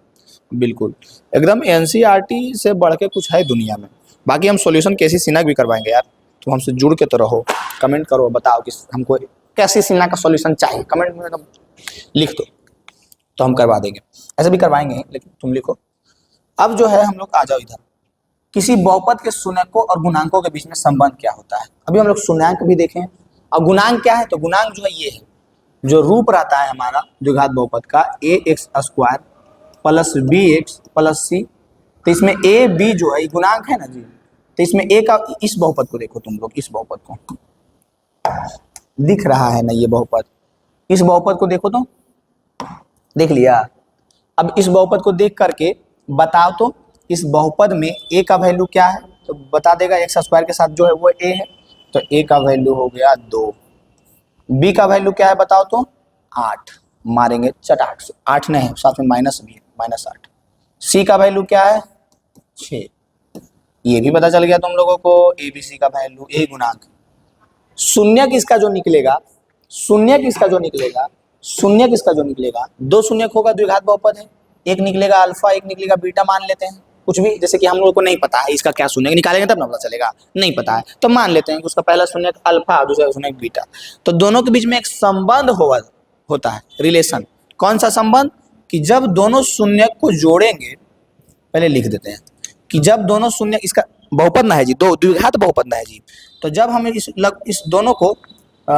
बिल्कुल एकदम एनसीईआरटी से बढ़ के कुछ है दुनिया में। बाकी हम सॉल्यूशन कैसी सीना भी करवाएंगे यार, तुम हमसे जुड़ के तो रहो। कमेंट करो, बताओ कि हमको कैसी सीना का सॉल्यूशन चाहिए, कमेंट में एकदम लिख दो तो हम करवा देंगे। ऐसे भी करवाएंगे लेकिन तुम लिखो। अब जो है हम लोग आ जाओ इधर, किसी बहुपद के शून्यकों और गुणांकों के बीच में संबंध क्या होता है। अभी हम लोग शून्यांक भी देखें और गुणांक क्या है, तो गुणांक जो है ये है, जो रूप रहता है हमारा द्विघात बहुपद का ax² plus bx plus c, तो इसमें a b जो है गुणांक है ना जी, तो इसमें a का, इस बहुपद को देखो तुम लोग, इस बहुपद को दिख रहा है ना ये बहुपद, इस बहुपद को देखो तो, देख लिया। अब इस बहुपद को देख करके बताओ तो इस बहुपद में a का वैल्यू क्या है, तो बता देगा x² के साथ जो है वो a है, तो a का वैल्यू हो गया 2। b का वैल्यू क्या है बताओ तो 8, मारेंगे चटाट से, 8 नहीं है साथ में माइनस भी है, -8। c का वैल्यू क्या है 6, ये भी पता चल गया तुम लोगों को, a b c का वैल्यू, a गुणांक। शून्य किसका जो निकलेगा, शून्य किसका जो निकलेगा, शून्य किसका जो निकलेगा, दो शून्य होगा द्विघात बहुपद है, एक निकलेगा अल्फा एक निकलेगा बीटा, मान लेते हैं कुछ भी, जैसे कि हम लोगों को नहीं पता है इसका क्या शून्य, निकालेंगे तब ना पता चलेगा, नहीं पता है तो मान लेते हैं कि उसका पहला शून्य अल्फा दूसरा शून्य बीटा। तो दोनों के बीच में एक संबंध होता है, रिलेशन। कौन सा संबंध, कि जब दोनों शून्य को जोड़ेंगे, पहले लिख देते हैं कि जब दोनों शून्य, इसका बहुपद ना है जी, दो द्विघात बहुपद ना है जी, तो जब हम इस दोनों को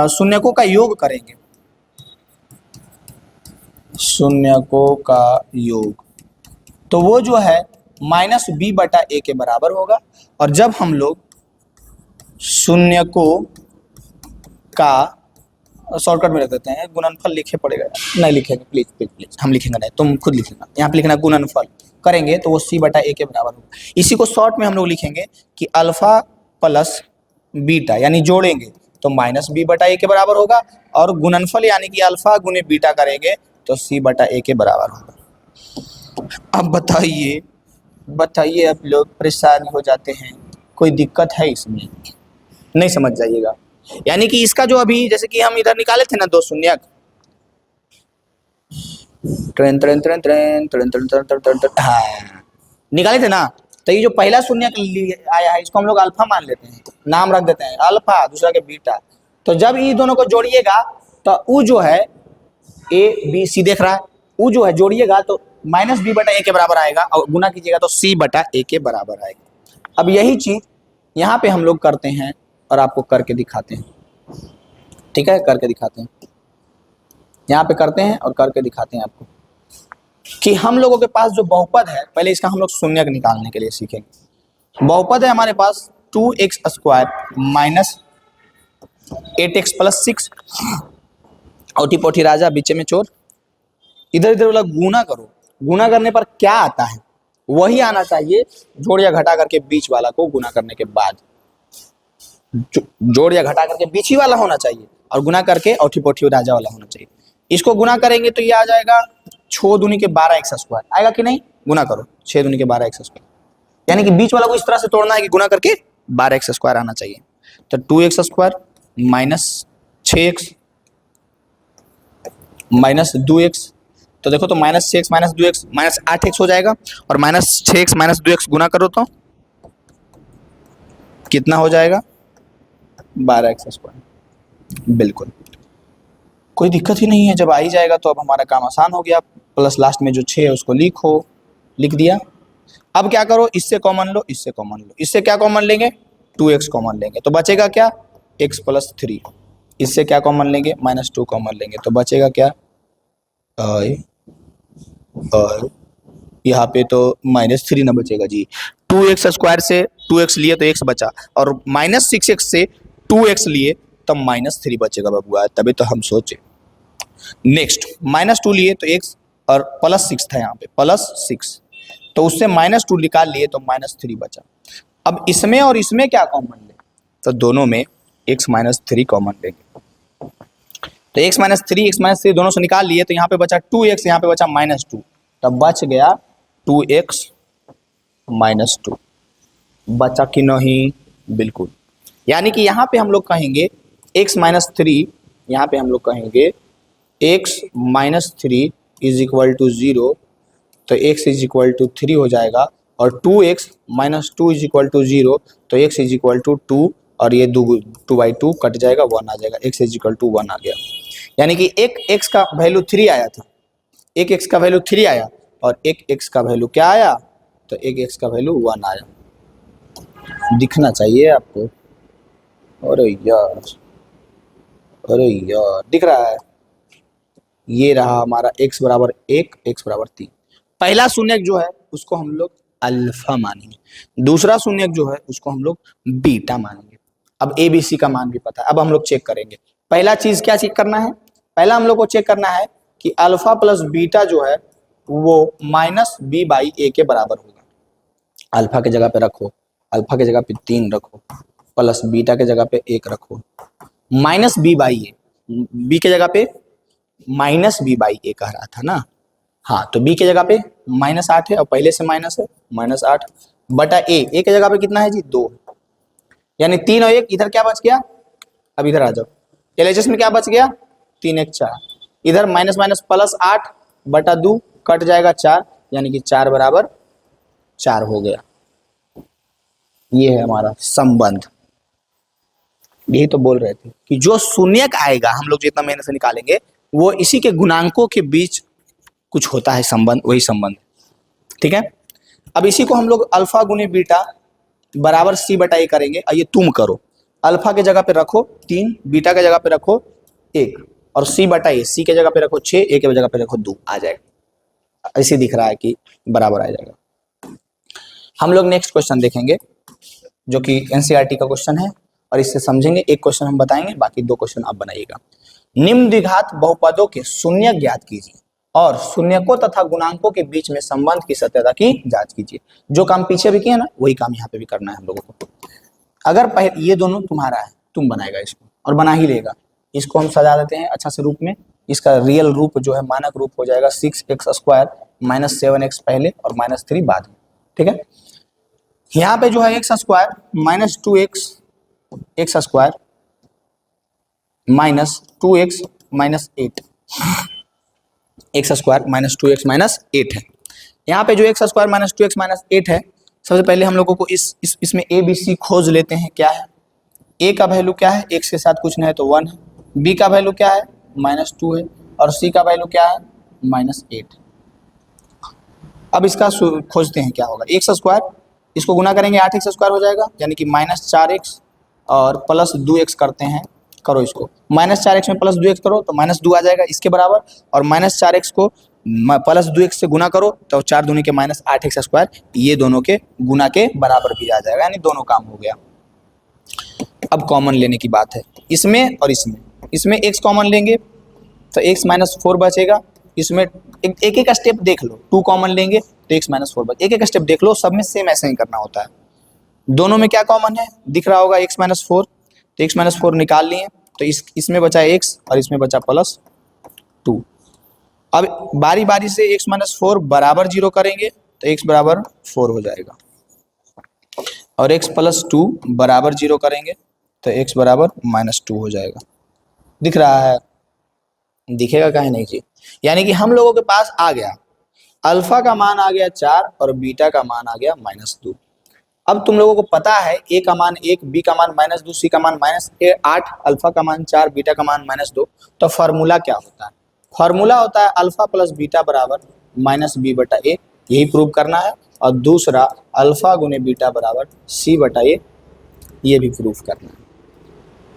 शून्यकों का योग करेंगे, शून्यकों का योग, तो वो जो है -b/a के बराबर होगा। और जब हम लोग शून्यकों का, शॉर्टकट में रख देते हैं, गुणनफल लिखे पड़ेगा, नहीं लिखेंगे प्लीज प्लीज प्लीज, हम लिखेंगे नहीं, तुम खुद लिखेगा, यहाँ पे लिखना गुणनफल करेंगे तो वो c/a के बराबर होगा। इसी को शॉर्ट में हम लोग लिखेंगे कि अल्फा प्लस बीटा, यानी जोड़ेंगे तो -b/a के बराबर होगा, और गुणनफल यानी कि अल्फा गुने बीटा करेंगे तो c/a के बराबर होगा। अब बताइए अब लोग परेशान हो जाते हैं, कोई दिक्कत है इसमें, नहीं समझ जाइएगा। यानी कि इसका जो अभी, जैसे कि हम इधर निकाले थे ना दो शून्यक, train train train train train train train train train, हाँ निकाले थे ना, तो ये जो पहला शून्यक आया है इसको हम लोग अल्फा मान लेते हैं, नाम रख देते हैं अल्फा, दूसरा के बीटा। तो जब ये दोनों को जोड़िएगा तो उ जो है a b c देख रहा है, उ जो है जोड़िएगा तो -b/a के बराबर आएगा, और गुना कीजिएगा तो c/a के बराबर आएगा। अब यही चीज यहाँ पे हम लोग करते हैं और आपको करके दिखाते हैं, ठीक है, करके दिखाते हैं, यहाँ पे करते हैं और करके दिखाते हैं आपको कि हम लोगों के पास जो बहुपद है, पहले इसका हम लोग शून्यक निकालने के लिए सीखेंगे। बहुपद है हमारे पास 2x² -8x + 6, औटी पोठी राजा बीचे में चोर, इधर इधर वाला गुना करो, गुना करने पर क्या आता है वही आना चाहिए, जोड़ या घटा करके बीच वाला को गुना करने के बाद, जोड़ या घटा करके बीच ही वाला होना चाहिए, और गुना करके औठी पोठी राजा वाला होना चाहिए। इसको गुना करेंगे तो ये आ जाएगा 6 दूनी के 12x², आएगा कि नहीं, गुना करो 6 दूनी के 12x², यानी कि बीच वाला को इस तरह से तोड़ना है कि गुना करके 12x² आना चाहिए। तो 2x² -6x -2x, तो देखो तो -6x -2x -8x हो जाएगा, और -6x -2x गुना करो तो कितना हो जाएगा 12x²। बिल्कुल कोई दिक्कत ही नहीं है, जब आ ही जाएगा तो अब हमारा काम आसान हो गया। प्लस लास्ट में जो 6 है उसको लिख दिया। अब क्या करो, इससे कॉमन लो, इससे कॉमन लो, इससे क्या कॉमन लेंगे 2x कॉमन लेंगे तो बचेगा क्या x + 3, इससे क्या कॉमन लेंगे -2 कॉमन लेंगे तो बचेगा क्या और यहाँ पे तो -3 ना बचेगा जी, 2x² से 2x लिए तो x बचा, और -6x से 2x लिए तब -3 बचेगा बबुआ, तभी तो हम सोचे। नेक्स्ट -2 लिए तो x, और +6 था यहाँ पे +6, तो उससे -2 निकाल लिए तो -3 बचा। अब इसमें और इसमें क्या कॉमन ले, तो दोनों में x माइनस थ्री कॉमन लेंगे। तो x माइनस थ्री दोनों से निकाल लिए, तो यहाँ पे बचा 2x, यहाँ पे बचा -2, तब बच गया 2x माइनस 2। बचा कि नहीं? बिल्कुल। यानी कि यहाँ पे हम लोग कहेंगे x माइनस थ्री, यहाँ पे हम लोग कहेंगे x minus three is equal to 0, तो x इज इक्वल टू 3 हो जाएगा, और 2x minus 2 is equal to 0, तो x इज इक्वल टू 2, और ये 2/2 कट जाएगा, 1 आ जाएगा, x इज इक्वल टू 1 आ गया। यानी कि एक x का वैल्यू 3 आया था, एक x का वैल्यू 3 आया, और एक x का वैल्यू क्या आया? तो एक x का वैल्यू 1 आया। दिखना चाहिए आपको। अरे यार, अरे यार, दिख रहा है? ये रहा हमारा x बराबर 1, x बराबर 3। पहला शून्यक जो है उसको हम लोग अल्फा मानेंगे, दूसरा शून्यक जो है उसको हम लोग बीटा मानेंगे। अब ए बी सी का मान भी पता है, अब हम लोग चेक करेंगे। पहला चीज क्या चेक करना है? पहला हम लोग को चेक करना है कि अल्फा प्लस बीटा जो है वो माइनस बी बाई ए के बराबर होगा। अल्फा के जगह पे रखो, अल्फा के जगह पे 3 रखो, प्लस बीटा के जगह पे 1 रखो, minus b by a, b के जगह पे माइनस बी बाई ए कह रहा था ना, हाँ, तो बी के जगह पे -8 है, और पहले से माइनस है, -8 बटा ए के जगह पे कितना है जी? 2, यानी 3 और 1, इधर क्या बच गया? अब इधर आ जाओ, एलएचएस में क्या बच गया? 3 1 4, इधर माइनस माइनस प्लस 8 बटा 2 कट जाएगा 4, यानी कि 4 बराबर 4 हो गया। ये है हमारा संबंध। यही तो बोल रहे थे कि जो शून्यक आएगा हम लोग जितना मेहनत से निकालेंगे, वो इसी के गुणांकों के बीच कुछ होता है संबंध, वही संबंध। ठीक है, अब इसी को हम लोग अल्फा गुने बीटा बराबर सी बटा ए करेंगे। ये तुम करो, अल्फा के जगह पे रखो 3, बीटा के जगह पे रखो 1, और सी बटा ए, सी के जगह पे रखो 6, ए के जगह पे रखो 2, आ जाएगा। ऐसे दिख रहा है कि बराबर आ जाएगा। हम लोग नेक्स्ट क्वेश्चन देखेंगे जो कि एनसीईआरटी का क्वेश्चन है, और इससे समझेंगे। एक क्वेश्चन हम बताएंगे, बाकी 2 क्वेश्चन आप बनाइएगा। निम्न द्विघात बहुपदों के शून्य ज्ञात कीजिए और शून्यकों तथा गुणांकों के बीच में संबंध की सत्यता की जांच कीजिए। जो काम पीछे भी किया ना, वही काम यहाँ पे भी करना है हम लोगों को। अगर पहले ये दोनों तुम्हारा है, तुम बनाएगा इसको, और बना ही लेगा। इसको हम सजा देते हैं अच्छा से रूप में। इसका रियल रूप जो है, मानक रूप हो जाएगा 6x² माइनस 7x पहले और -3 बाद में। ठीक है, यहाँ पे जो है x² minus 2x minus 2x minus 8, x² minus 2x minus 8 है। यहाँ पे जो x² माइनस 2x माइनस 8 है, सबसे पहले हम लोगों को इसमें ए बी सी खोज लेते हैं। क्या है? a का वैल्यू क्या है? x के साथ कुछ नहीं है तो 1 है, b का वैल्यू क्या है? -2 है, और c का वैल्यू क्या है? -8। अब इसका खोजते हैं क्या होगा। x², इसको गुना करेंगे 8x² हो जाएगा, यानी कि -4x और प्लस 2x करते हैं। करो इसको, -4x में प्लस 2x करो तो -2 आ जाएगा इसके बराबर, और -4x को प्लस 2x से गुना करो तो 4 दूनी के -8x², ये दोनों के गुना के बराबर भी आ जाएगा, यानी दोनों काम हो गया। अब कॉमन लेने की बात है, इसमें और इसमें x कॉमन लेंगे तो x -4 बचेगा। इसमें एक एक स्टेप देख लो, 2 कॉमन लेंगे तो x -4 बच, एक एक स्टेप देख लो, सब में सेम ऐसे ही करना होता है। दोनों में क्या कॉमन है? दिख रहा होगा x -4, तो x -4 निकाल लिए, तो इसमें बचा x और इसमें बचा +2। अब बारी बारी से x -4 बराबर 0 करेंगे तो x बराबर 4 हो जाएगा, और x +2 बराबर 0 करेंगे तो x बराबर -2 हो जाएगा। दिख रहा है? दिखेगा काहे नहीं जी। यानी कि हम लोगों के पास आ गया, अल्फा का मान आ गया 4 और बीटा का मान आ गया -2। अब तुम लोगों को पता है a का मान 1, b का मान -2, c का मान -8, अल्फा का मान 4, बीटा का मान -2। तो फार्मूला क्या होता है? फार्मूला होता है अल्फा प्लस बीटा बराबर -b बटा a, यही प्रूव करना है। और दूसरा अल्फा गुने बीटा बराबर c बटा a, ये भी प्रूफ करना है।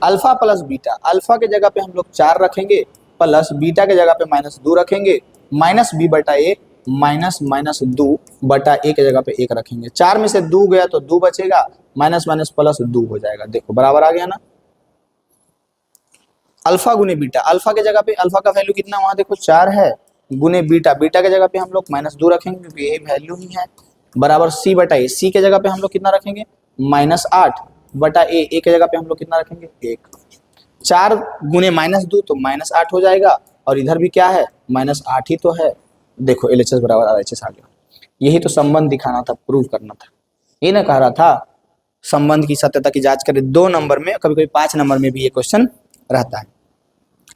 अल्फा प्लस बीटा, अल्फा के जगह पे हम लोग 4 रखेंगे, प्लस बीटा के जगह पे -2 रखेंगे, -b बटा a -2 बटा a के जगह पे 1 रखेंगे। 4 में से 2 गया तो 2 बचेगा, माइनस माइनस प्लस 2 हो जाएगा। देखो बराबर आ गया ना। अल्फा गुने बीटा, अल्फा के जगह पे अल्फा का वैल्यू कितना वहां देखो 4 है, गुने बीटा, बीटा के जगह पे हम लोग -2 रखेंगे क्योंकि ये वैल्यू ही है, बराबर c बटा a, c के जगह पे हम लोग कितना रखेंगे -8 बटा ए, ए की जगह पे हम लोग कितना रखेंगे 1। 4 गुने -2 तो -8 हो जाएगा, और इधर भी क्या है -8 ही तो है। देखो LHS बराबर RHS आ गया। यही तो संबंध दिखाना था, प्रूव करना था। ये ना कह रहा था संबंध की सत्यता की जांच करें 2 नंबर में, कभी कभी 5 नंबर में भी ये क्वेश्चन रहता है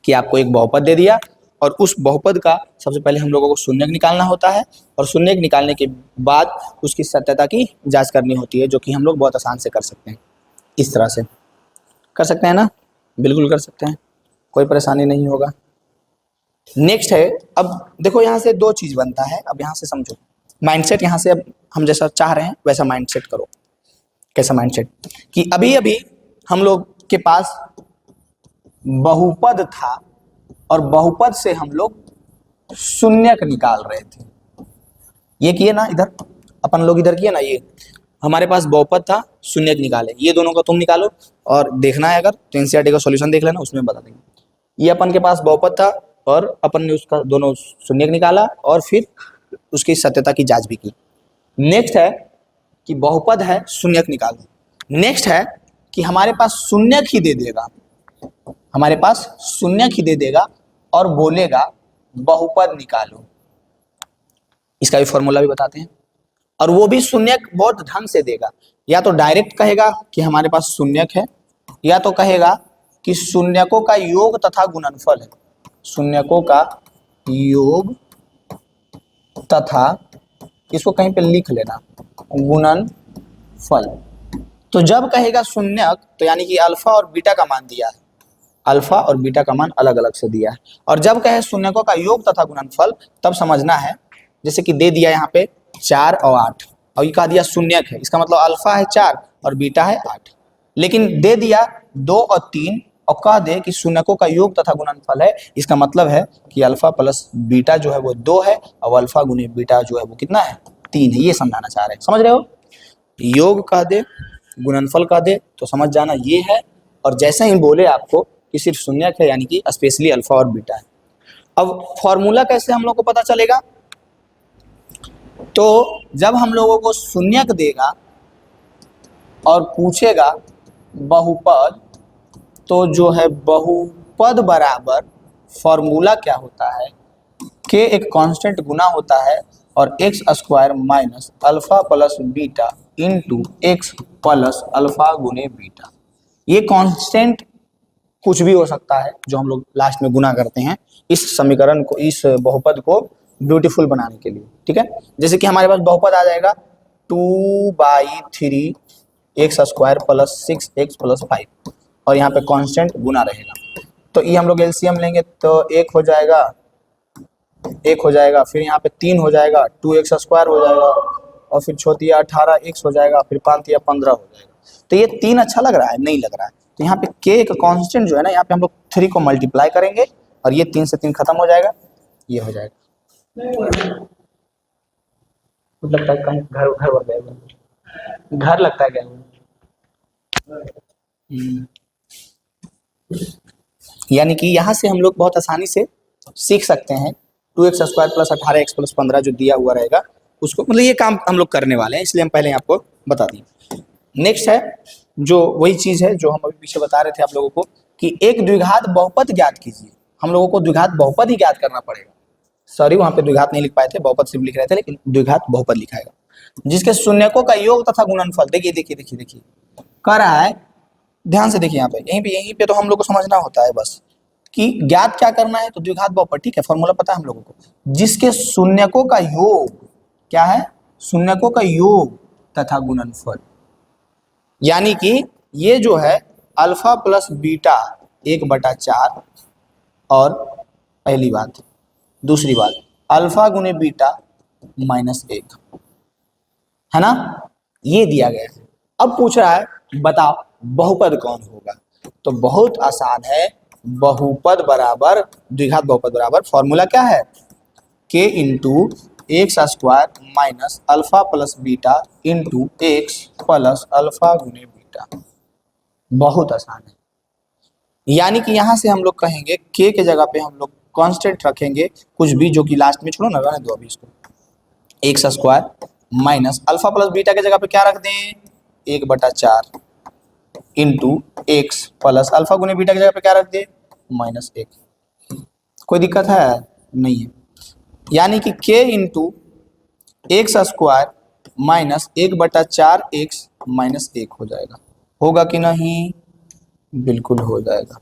कि आपको एक बहुपद दे दिया और उस बहुपद का सबसे पहले हम लोगों को शून्यक निकालना होता है, और शून्यक निकालने के बाद उसकी सत्यता की जांच करनी होती है, जो कि हम लोग बहुत आसान से कर सकते हैं। इस तरह से कर सकते हैं ना, बिल्कुल कर सकते हैं, कोई परेशानी नहीं होगा। नेक्स्ट है, अब देखो यहाँ से 2 चीज बनता है। अब यहाँ से समझो माइंडसेट, यहाँ से अब हम जैसा चाह रहे हैं वैसा माइंडसेट करो। कैसा माइंडसेट कि अभी अभी हम लोग के पास बहुपद था और बहुपद से हम लोग शून्यक निकाल रहे थे। ये किए ना, इधर अपन लोग इधर किए ना, ये हमारे पास बहुपद था, शून्यक निकाले। ये दोनों का तुम निकालो और देखना है अगर तो एनसीईआरटी का सॉल्यूशन देख लेना, उसमें बता देंगे। ये अपन के पास बहुपद था और अपन ने उसका दोनों शून्यक निकाला और फिर उसकी सत्यता की जांच भी की। नेक्स्ट है कि बहुपद है, शून्यक निकालो। नेक्स्ट है कि हमारे पास शून्यक ही दे देगा, हमारे पास शून्यक ही दे देगा और बोलेगा बहुपद निकालो। इसका भी फॉर्मूला भी बताते हैं, और वो भी शून्यक बहुत ढंग से देगा। या तो डायरेक्ट कहेगा कि हमारे पास शून्यक है, या तो कहेगा कि शून्यकों का योग तथा गुणनफल है। शून्यकों का योग तथा, इसको कहीं पे लिख लेना, गुणनफल। तो जब कहेगा शून्यक तो यानी कि अल्फा और बीटा का मान दिया है, अल्फा और बीटा का मान अलग अलग से दिया है। और जब कहे शून्यकों का योग तथा गुणनफल, तब समझना है जैसे कि दे दिया यहाँ पे 4 और 8, और ये कहा दिया शून्यक है, इसका मतलब अल्फा है 4 और बीटा है 8। लेकिन दे दिया 2 और 3 और कह दे कि शून्यकों का योग तथा गुणनफल है, इसका मतलब है कि अल्फा प्लस बीटा जो है वो 2 है और अल्फा गुने बीटा जो है वो कितना है 3 है। ये समझाना चाह रहे हैं, समझ रहे हो। योग कह दे, गुणनफल कह दे तो समझ जाना ये है, और जैसे ही बोले आपको कि सिर्फ शून्यक है यानी कि स्पेशली अल्फा और बीटा है। अब फॉर्मूला कैसे हम लोग को पता चलेगा, तो जब हम लोगों को शून्यक देगा और पूछेगा बहुपद, तो जो है बहुपद बराबर फॉर्मूला क्या होता है, के एक कांस्टेंट गुना होता है और x square minus alpha plus beta into x plus alpha गुने बीटा। ये कांस्टेंट कुछ भी हो सकता है जो हम लोग लास्ट में गुना करते हैं इस समीकरण को, इस बहुपद को ब्यूटीफुल बनाने के लिए। ठीक है, जैसे कि हमारे पास बहुपद आ जाएगा 2/3 x square plus 6x plus 5, और यहाँ पे कांस्टेंट गुना रहेगा। तो ये हम लोग एलसीएम लेंगे तो 1 हो जाएगा, 1 हो जाएगा, फिर यहाँ पे 3 हो जाएगा, 2x स्क्वायर हो जाएगा, और फिर छोटी 18x हो जाएगा, फिर 5 या 15 हो जाएगा। तो ये 3 अच्छा लग रहा है, नहीं लग रहा है, तो यहाँ पे k का कांस्टेंट जो है ना, यहाँ पे हम लोग 3 को मल्टीप्लाई करेंगे और ये 3 से 3 खत्म हो जाएगा, ये हो जाएगा। लगता है कहीं घर घर बन गया, घर लगता है क्या। यानी कि यहाँ से हम लोग बहुत आसानी से सीख सकते हैं 2x square plus 18x plus 15 जो दिया हुआ रहेगा उसको, मतलब ये काम हम लोग करने वाले हैं, इसलिए हम पहले आपको बता दें। नेक्स्ट है जो वही चीज है जो हम अभी पीछे बता रहे थे आप लोगों को कि एक द्विघात बहुपद ज्ञात कीजिए। हम लोगों को द्विघात बहुपद ही ज्ञात करना पड़ेगा। सॉरी, वहां पे द्विघात नहीं लिख पाए थे, बहुपद सिर्फ लिख रहे थे, लेकिन द्विघात बहुपद लिखाएगा जिसके शून्यकों का योग तथा गुणनफल। देखिए देखिए देखिए देखिए कह रहा है, ध्यान से देखिए यहाँ पे, यहीं पे तो हम लोग को समझना होता है बस कि ज्ञात क्या करना है, तो द्विघात बहुपद। ठीक है, फॉर्मूला पता है हम लोगों को, जिसके शून्यकों का योग क्या है, शून्यकों का योग तथा गुणनफल। यानी कि ये जो है अल्फा प्लस बीटा 1/4, और पहली बात, दूसरी बात अल्फा गुने बीटा -1 है ना, ये दिया गया है। अब पूछ रहा है बताओ बहुपद कौन होगा, तो बहुत आसान है, बहुपद बराबर द्विघात बहुपद बराबर फॉर्मूला क्या है, k into x square minus alpha plus beta into x plus alpha गुने बीटा। बहुत आसान है। यानी कि यहां से हम लोग कहेंगे k के जगह पे हम लोग कांस्टेंट रखेंगे कुछ भी, जो कि लास्ट में छोड़ो ना, रहने दो अभी इसको, x square minus alpha plus beta के जगह पे क्या रख दें, 1/4 इंटू एक्स प्लस अल्फा गुने बीटा की जगह पे क्या रख दे -1। कोई दिक्कत है? नहीं है। यानी कि k into x square minus 1/4 x minus 1 हो जाएगा। होगा कि नहीं? बिल्कुल हो जाएगा।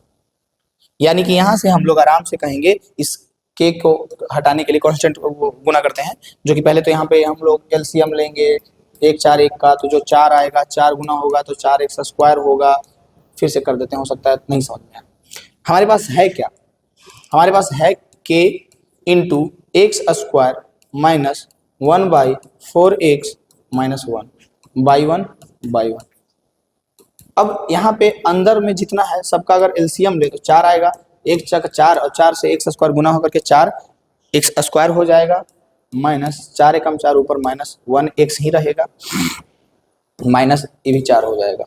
यानी कि यहां से हम लोग आराम से कहेंगे इस k को हटाने के लिए कांस्टेंट गुना करते हैं, जो कि पहले तो यहाँ पे हम लोग एलसीएम लेंगे 1 4 1 का, तो जो 4 आएगा 4 गुना होगा तो 4x स्क्वायर होगा। फिर से कर देते हैं, हो सकता है नहीं समझ में आए। हमारे पास है क्या? हमारे पास है k into x square minus 1/4x minus 1/1। अब यहाँ पे अंदर में जितना है सबका अगर एलसीएम ले तो 4 आएगा, 1 चक 4 और 4 से एक्स स्क्वायर गुना होकर के 4 एक्स स्क्वायर हो जाएगा, माइनस 4 एकम 4 ऊपर माइनस 1 एक्स ही रहेगा, माइनस ये भी 4 हो जाएगा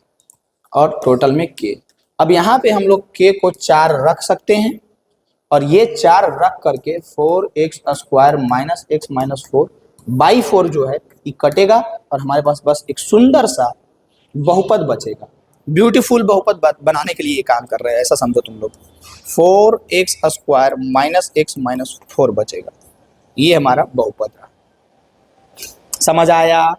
और टोटल में k। अब यहाँ पे हम लोग k को 4 रख सकते हैं और ये 4 रख करके 4x square minus x minus 4/4 जो है ये कटेगा और हमारे पास बस एक सुंदर सा बहुपद बचेगा। ब्यूटीफुल बहुपद बनाने के लिए ये काम कर रहे हैं, ऐसा समझो तुम लोग। 4x square minus x minus 4 बचेगा, ये हमारा बहुपद रहा। समझ आया?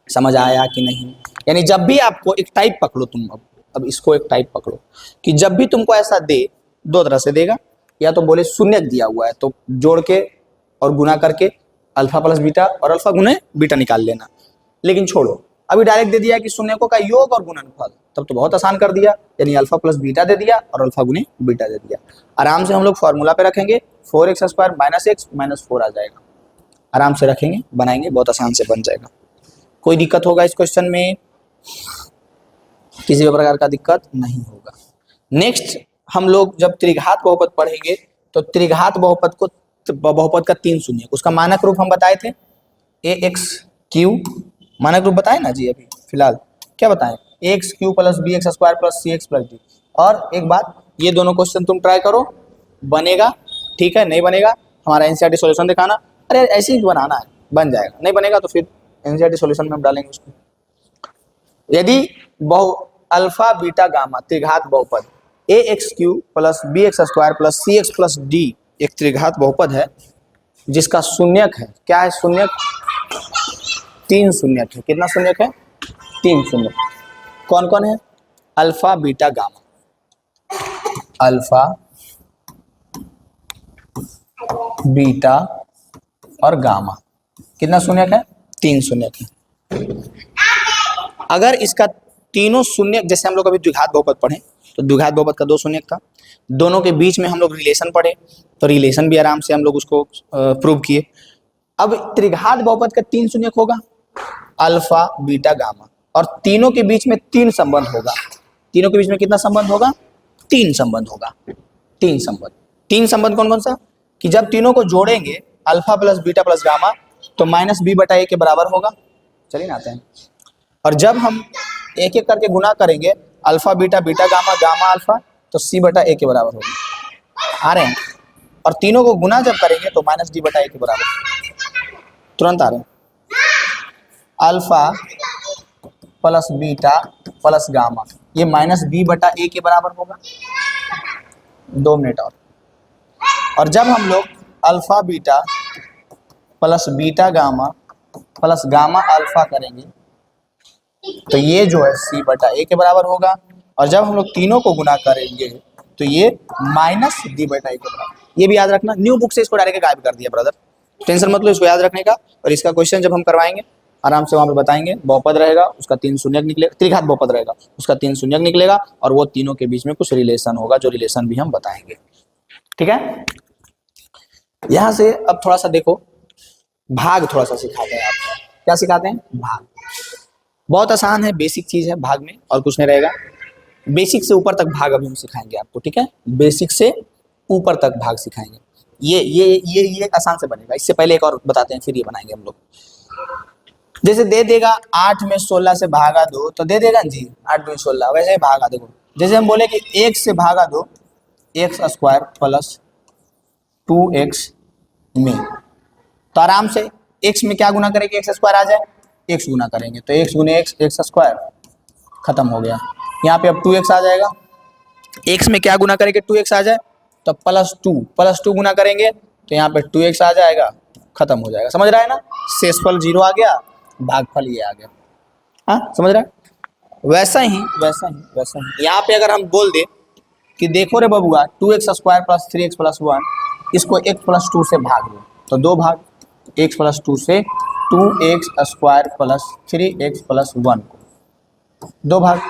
समझ आया कि नहीं? यानी जब भी आपको एक टाइप पकड़ो तुम, अब इसको एक टाइप पकड़ो कि जब भी तुमको ऐसा दे, दो तरह से देगा, या तो बोले शून्य दिया हुआ है तो जोड़ के और गुना करके अल्फा प्लस बीटा और अल्फा गुने बीटा निकाल लेना, लेकिन छोड़ो अभी डायरेक्ट दे दिया कि शून्यकों का योग और गुणनफल, तब तो बहुत आसान कर दिया। यानी अल्फा प्लस बीटा दे दिया और अल्फा गुने बीटा दे दिया। आराम से हम लोग फॉर्मूला पे रखेंगे, 4x square minus x minus 4 आ जाएगा। आराम से रखेंगे, बनाएंगे, बहुत आसान से बन जाएगा। कोई दिक्कत होगा इस क्वेश्चन में? किसी भी प्रकार का दिक्कत नहीं होगा। नेक्स्ट हम लोग जब त्रिघात बहुपद पढ़ेंगे तो त्रिघात बहुपद का 3 शून्य, उसका मानक रूप हम बताए थे ax³ मानक रूप बताए ना जी। अभी फिलहाल क्या बताएं? ax³ plus bx square plus cx plus d। और एक बात, ये दोनों क्वेश्चन तुम ट्राई करो, बनेगा ठीक है, नहीं बनेगा हमारा एनसीईआरटी सॉल्यूशन दिखाना। अरे ऐसे ही बनाना है, बन जाएगा। नहीं बनेगा तो फिर एनसीईआरटी सॉल्यूशन में हम डालेंगे उसको। यदि अल्फा बीटा गामा त्रिघात बहुपद ax³ plus bx square plus cx plus d एक त्रिघात बहुपद है जिसका शून्यक है, क्या है शून्यक? 3 शून्यक है। कितना शून्यक है? 3 शून्यक। कौन कौन है? Alpha beta gamma, alpha beta और गामा। कितना शून्यक है? 3 शून्यक है। अगर इसका तीनों शून्यक, जैसे हम लोग अभी द्विघात बहुपद पढ़े तो द्विघात बहुपद का 2 शून्यक था, दोनों के बीच में हम लोग रिलेशन पढ़े तो रिलेशन भी आराम से हम लोग उसको प्रूव किए। अब त्रिघात बहुपद का 3 शून्यक होगा, अल्फा बीटा गामा, और तीनों के बीच में 3 संबंध होगा। तीनों के बीच में कितना संबंध होगा? 3 संबंध होगा। 3 संबंध। 3 संबंध कौन कौन सा? कि जब तीनों को जोड़ेंगे alpha plus beta plus gamma तो माइनस b/a के बराबर होगा। चलिए ना आते हैं। और जब हम एक एक करके गुना करेंगे alpha beta beta gamma gamma alpha तो c/a के बराबर होगा। आ रहे हैं? और तीनों को गुना जब करेंगे तो माइनस d/a के बराबर, तुरंत आ रहे हैं। Alpha plus beta plus gamma ये माइनस b/a के बराबर होगा। 2 मिनट और जब हम लोग alpha beta plus beta gamma plus gamma alpha करेंगे तो ये जो है c/a के बराबर होगा। और जब हम लोग तीनों को गुना करेंगे तो ये माइनस d/a के बराबर। ये भी याद रखना, न्यू बुक से इसको डायरेक्ट गायब कर दिया ब्रदर, टेंशन मत लो इसको याद रखने का। और इसका क्वेश्चन जब हम करवाएंगे आराम से वहां पे बताएंगे। बहुपद रहेगा उसका 3 शून्यक निकलेगा, त्रिघात बहुपद रहेगा उसका 3 शून्यक निकलेगा और वो तीनों के बीच में कुछ रिलेशन होगा, जो रिलेशन भी हम बताएंगे। ठीक है, यहां से अब थोड़ा सा देखो, भाग थोड़ा सा सिखाते हैं आपको। क्या सिखाते हैं? भाग। बहुत आसान है, बेसिक चीज है भाग में, और कुछ नहीं रहेगा। बेसिक से ऊपर तक भाग अभी हम सिखाएंगे आपको। ठीक है, बेसिक से ऊपर तक भाग सिखाएंगे। ये आसान से बनेगा। इससे पहले एक और बताते हैं, फिर ये बनाएंगे हम लोग। जैसे दे देगा 8 में 16 से भागा दो तो दे देगा जी 8 में 16, वैसे ही भागा। देखो जैसे हम बोले कि 1 से भागा दो एक्स स्क्वायर प्लस 2x में, तो आराम से x में क्या गुना करेंगे एक्स स्क्वायर आ जाए, एक्स गुना करेंगे तो एक्स गुने एक्स, एक्स स्क्वायर, खत्म हो गया। यहाँ पे अब 2x आ जाएगा, x में क्या गुना करेंगे 2x आ जाए तो प्लस टू गुना करेंगे तो यहाँ पे 2x आ जाएगा, खत्म हो जाएगा। समझ रहा है ना, शेषफल 0 आ गया, भागफल ये आ गया। हाँ समझ रहा है। वैसा ही यहाँ पे अगर हम बोल दे कि देखो रे बबुआ 2x square plus 3x plus 1 इसको x प्लस 2 से भाग दो तो 2 भाग, x प्लस 2 से 2x square plus 3x plus 1 को 2 भाग।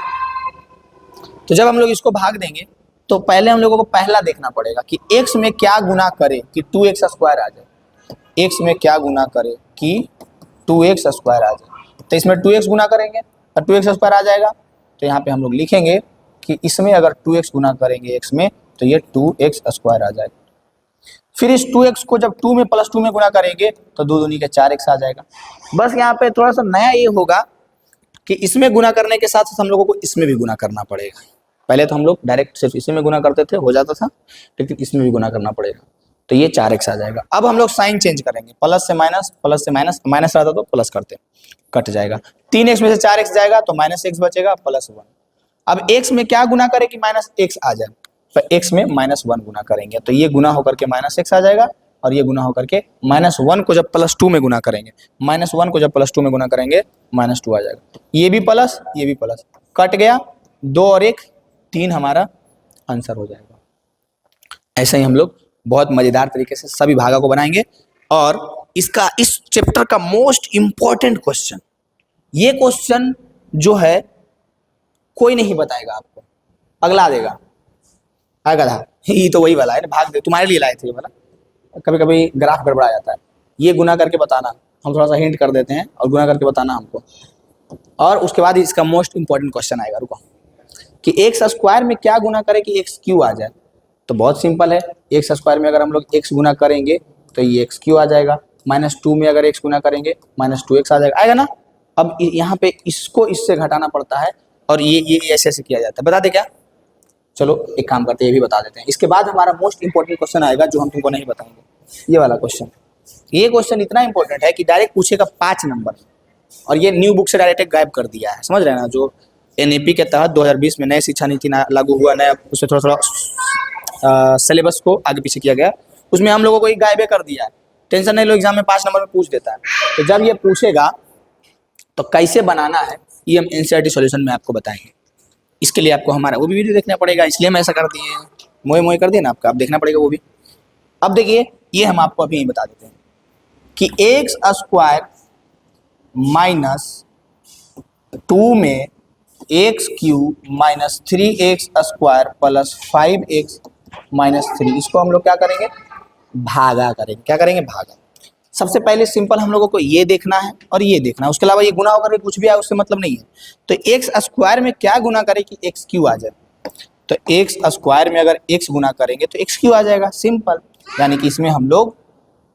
तो जब हम लोग इसको भाग देंगे तो पहले हम लोगों को पहला देखना पड़ेगा कि x में क्या गुना करे कि 2x स्क्वायर आ जाए, x में क्या गुना करे कि 2x स्क्वायर आ जाए। तो इसमें 2x गुना करेंगे और 2x स्क्वायर आ जाएगा। तो यहाँ पे हम लोग लिखेंगे कि इसमें अगर 2x गुना करेंगे x में तो ये 2x स्क्वायर आ जाएगा। फिर इस 2x को जब 2 में प्लस 2 में गुना करेंगे तो 2 दूनी के 4x आ जाएगा। बस यहाँ पे थोड़ा सा नया ये होगा कि इसमें गुना करने के साथ साथ हम लोगों को इसमें भी गुना करना पड़ेगा। पहले तो हम लोग डायरेक्ट सिर्फ इसी में गुना करते थे, हो जाता था, लेकिन इसमें भी गुना करना पड़ेगा तो ये 4x आ जाएगा। अब हम लोग साइन चेंज करेंगे, प्लस से माइनस, प्लस से माइनस, माइनस रहता तो प्लस करते, कट जाएगा। 3x में से 4x जाएगा तो माइनस x बचेगा प्लस 1। अब x में क्या गुना करें कि माइनस x आ जाए तो x में माइनस 1 गुना करेंगे तो ये गुना होकर के माइनस x आ जाएगा और ये गुना होकर के माइनस 1 को जब प्लस 2 में गुना करेंगे, माइनस 1 को जब प्लस 2 में गुना करेंगे माइनस 2 आ जाएगा। ये भी प्लस, ये भी प्लस, कट गया, 2 और 1 3 हमारा आंसर हो जाएगा। ऐसे ही हम लोग बहुत मजेदार तरीके से सभी भागा को बनाएंगे। और इसका इस चैप्टर का मोस्ट इंपॉर्टेंट क्वेश्चन, ये क्वेश्चन जो है कोई नहीं बताएगा आपको, अगला देगा। गधा ये तो वही वाला है ना, भाग दे, तुम्हारे लिए लाए थे ये वाला। कभी कभी ग्राफ गड़बड़ा जाता है, ये गुना करके बताना, हम थोड़ा सा हिंट कर देते हैं और गुना करके बताना हमको। और उसके बाद इसका मोस्ट इंपॉर्टेंट क्वेश्चन आएगा, रुको, कि एक्स स्क्वायर में क्या गुना करे कि एक्स क्यू आ जाए। तो बहुत सिंपल है, एक्स स्क्वायर में अगर हम लोग एक्स गुना करेंगे तो ये एक्स क्यू आ जाएगा, -2 में अगर एक्स गुना करेंगे -2x आ जाएगा, आएगा ना। अब यहाँ पे इसको इससे घटाना पड़ता है और ये ऐसे ऐसे किया जाता है। बता दे क्या, चलो एक काम करते हैं, ये भी बता देते हैं। इसके बाद हमारा मोस्ट इंपॉर्टेंट क्वेश्चन आएगा जो हम तुमको नहीं बताएंगे, ये वाला क्वेश्चन। ये क्वेश्चन इतना इंपॉर्टेंट है कि डायरेक्ट पूछेगा 5 नंबर, और ये न्यू बुक से डायरेक्ट गायब कर दिया है, समझ रहे हैं ना। जो एनईपी के तहत 2020 में नए शिक्षा नीति लागू हुआ, नया उससे थोड़ा थोड़ा सिलेबस को आगे पीछे किया गया, उसमें हम लोगों को एक गायबे कर दिया है। टेंशन नहीं लो, एग्जाम में 5 नंबर में पूछ देता है। तो जब ये पूछेगा तो कैसे बनाना है ये हम एनसीईआरटी सॉल्यूशन में आपको बताएंगे। इसके लिए आपको हमारा वो भी वीडियो देखना पड़ेगा, इसलिए हम ऐसा कर दिए, मोए मोए कर दिए ना आपका, अब देखना पड़ेगा वो भी। अब देखिए, ये हम आपको अभी बता देते हैं कि एक्स स्क्वायर -2 में x cube -3x square plus 5x -3, इसको हम लोग क्या करेंगे, भागा करेंगे। क्या करेंगे, भागा। सबसे पहले सिंपल हम लोगों को ये देखना है और ये देखना है, उसके अलावा ये गुना होकर के कुछ भी आए उससे मतलब नहीं है। तो एक्स स्क्वायर में क्या गुना करे कि एक्स क्यू आ जाए, तो एक्स स्क्वायर में अगर एक्स गुना करेंगे तो एक्स क्यू आ जाएगा, सिंपल। यानी कि इसमें हम लोग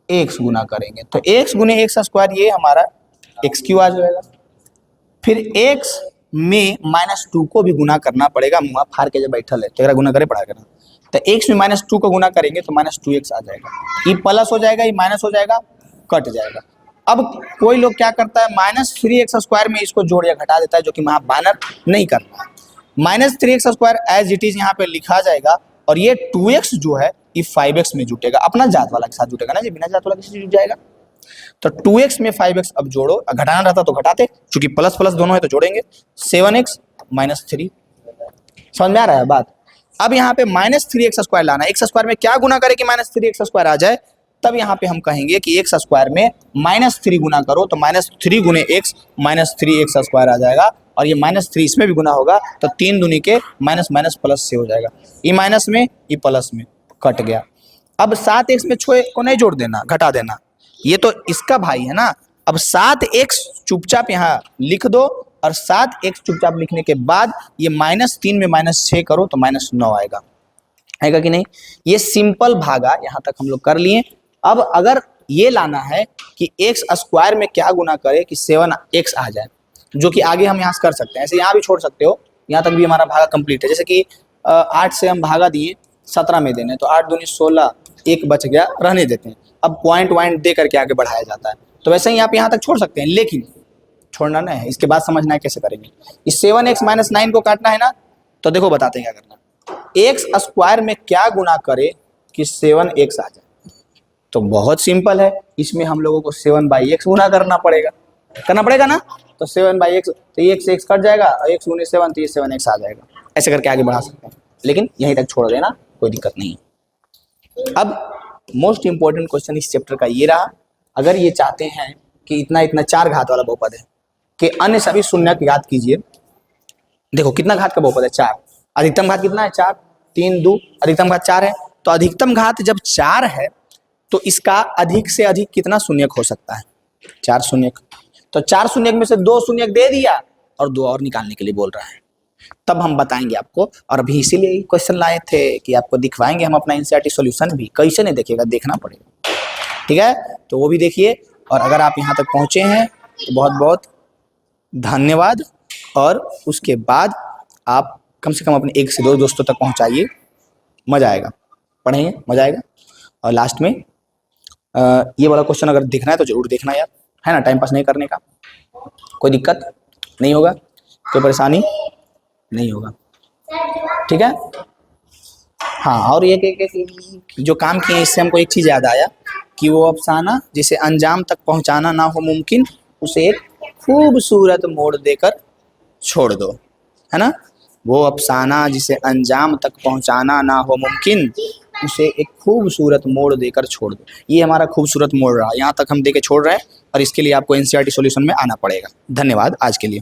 एक्स गुना करेंगे तो एक्स गुने एक्स स्क्वायर, ये हमारा एक्स क्यू आ जाएगा। फिर एक्स में -2 को भी गुना करना पड़ेगा, मुँह फाड़ के जब बैठल है तो गुना करे पड़ा करना। तो एक्स में -2 को गुना करेंगे तो -2x आ जाएगा, ये प्लस हो जाएगा, ये माइनस हो जाएगा, कट जाएगा। अब कोई लोग क्या करता है, -3x स्क्वायर में इसको जोड़ या घटा देता है, जो कि वहाँ बैनर नहीं करना है। -3x square as it is यहाँ पे लिखा जाएगा और ये 2x जो है ये 5x में जुटेगा, अपना जात वाला के साथ जुटेगा ना जी, बिना जात वाला किसी जुट जाएगा। तो 2x में 5x अब जोड़ो, घटाना रहता तो घटाते, क्योंकि प्लस प्लस दोनों है तो जोड़ेंगे, 7x -3। समझ में आ रहा है बात। अब यहाँ पे -3x स्क्वायर लाना है, एक्स स्क्वायर में क्या गुना करे कि -3x स्क्वायर आ जाए, तब यहाँ पे हम कहेंगे कि एक्स स्क्वायर में -3 गुना करो तो -3 गुने x -3x स्क्वायर आ जाएगा, और ये -3 इसमें भी गुना होगा तो 3 दूनी के माइनस माइनस प्लस से हो जाएगा, ये माइनस में ये प्लस में, कट गया। अब 7x में 6 को नहीं जोड़ देना, घटा देना, ये तो इसका भाई है ना। अब 7x चुपचाप यहाँ लिख दो और 7x चुपचाप लिखने के बाद ये -3 में -6 करो तो -9 आएगा, आएगा कि नहीं। ये सिंपल भागा यहाँ तक हम लोग कर लिए। अब अगर ये लाना है कि एक्स स्क्वायर में क्या गुना करे कि 7x आ जाए, जो कि आगे हम यहाँ से कर सकते हैं, ऐसे यहाँ भी छोड़ सकते हो, यहाँ तक भी हमारा भागा कंप्लीट है। जैसे कि 8 से हम भागा दिए 17 में देने, तो 8 दूनी 16, 1 बच गया, रहने देते हैं। अब पॉइंट दे करके आगे बढ़ाया जाता है, तो वैसे ही आप यहाँ तक छोड़ सकते हैं। लेकिन छोड़ना नहीं है, इसके बाद समझना है कैसे करेंगे। इस 7x माइनस 9 को काटना है ना, तो देखो बताते हैं क्या करना। एक्स स्क्वायर में क्या गुना करे कि 7x आ जाए, तो बहुत सिंपल है, इसमें हम लोगों को 7/x गुना करना पड़ेगा ना। तो 7/x, तो ये x कट जाएगा और x गुने 7, तो ये 7x आ जाएगा। ऐसे करके आगे बढ़ा सकते हैं, लेकिन यहीं तक छोड़ देना, कोई दिक्कत नहीं है। अब मोस्ट इंपॉर्टेंट क्वेश्चन इस चैप्टर का ये रहा, अगर ये चाहते हैं कि इतना इतना 4 घात वाला बहुपद है कि अन्य सभी शून्य की घात कीजिए। देखो कितना घात का बहुपद है, 4। अधिकतम घात कितना है, 4, 3 2, अधिकतम घात 4 है। तो अधिकतम घात जब 4 है तो इसका अधिक से अधिक कितना शून्यक हो सकता है, 4 शून्यक। तो 4 शून्यक में से 2 शून्यक दे दिया और 2 और निकालने के लिए बोल रहा है, तब हम बताएंगे आपको। और अभी इसीलिए क्वेश्चन लाए थे कि आपको दिखवाएंगे हम अपना एनसीईआरटी सॉल्यूशन भी। कैसे नहीं देखेगा, देखना पड़ेगा, ठीक है। तो वो भी देखिए, और अगर आप यहाँ तक पहुँचे हैं तो बहुत बहुत धन्यवाद। और उसके बाद आप कम से कम अपने 1 से 2 दोस्तों तक पहुँचाइए, मज़ा आएगा, पढ़ेंगे मज़ा आएगा। और लास्ट में ये वाला क्वेश्चन अगर देखना है तो जरूर देखना यार, है ना, टाइम पास नहीं करने का। कोई दिक्कत नहीं होगा, कोई परेशानी नहीं होगा, ठीक है। हाँ, और ये कि जो काम किए इससे हमको एक चीज़ याद आया कि वो अफसाना जिसे अंजाम तक पहुंचाना ना हो मुमकिन, उसे एक खूबसूरत मोड़ देकर छोड़ दो, है ना। वो अफसाना जिसे अंजाम तक पहुंचाना ना हो मुमकिन, उसे एक खूबसूरत मोड़ देकर छोड़ दो। ये हमारा खूबसूरत मोड़ रहा, यहाँ तक हम देके छोड़ रहे हैं, और इसके लिए आपको एनसीईआरटी सॉल्यूशन में आना पड़ेगा। धन्यवाद आज के लिए।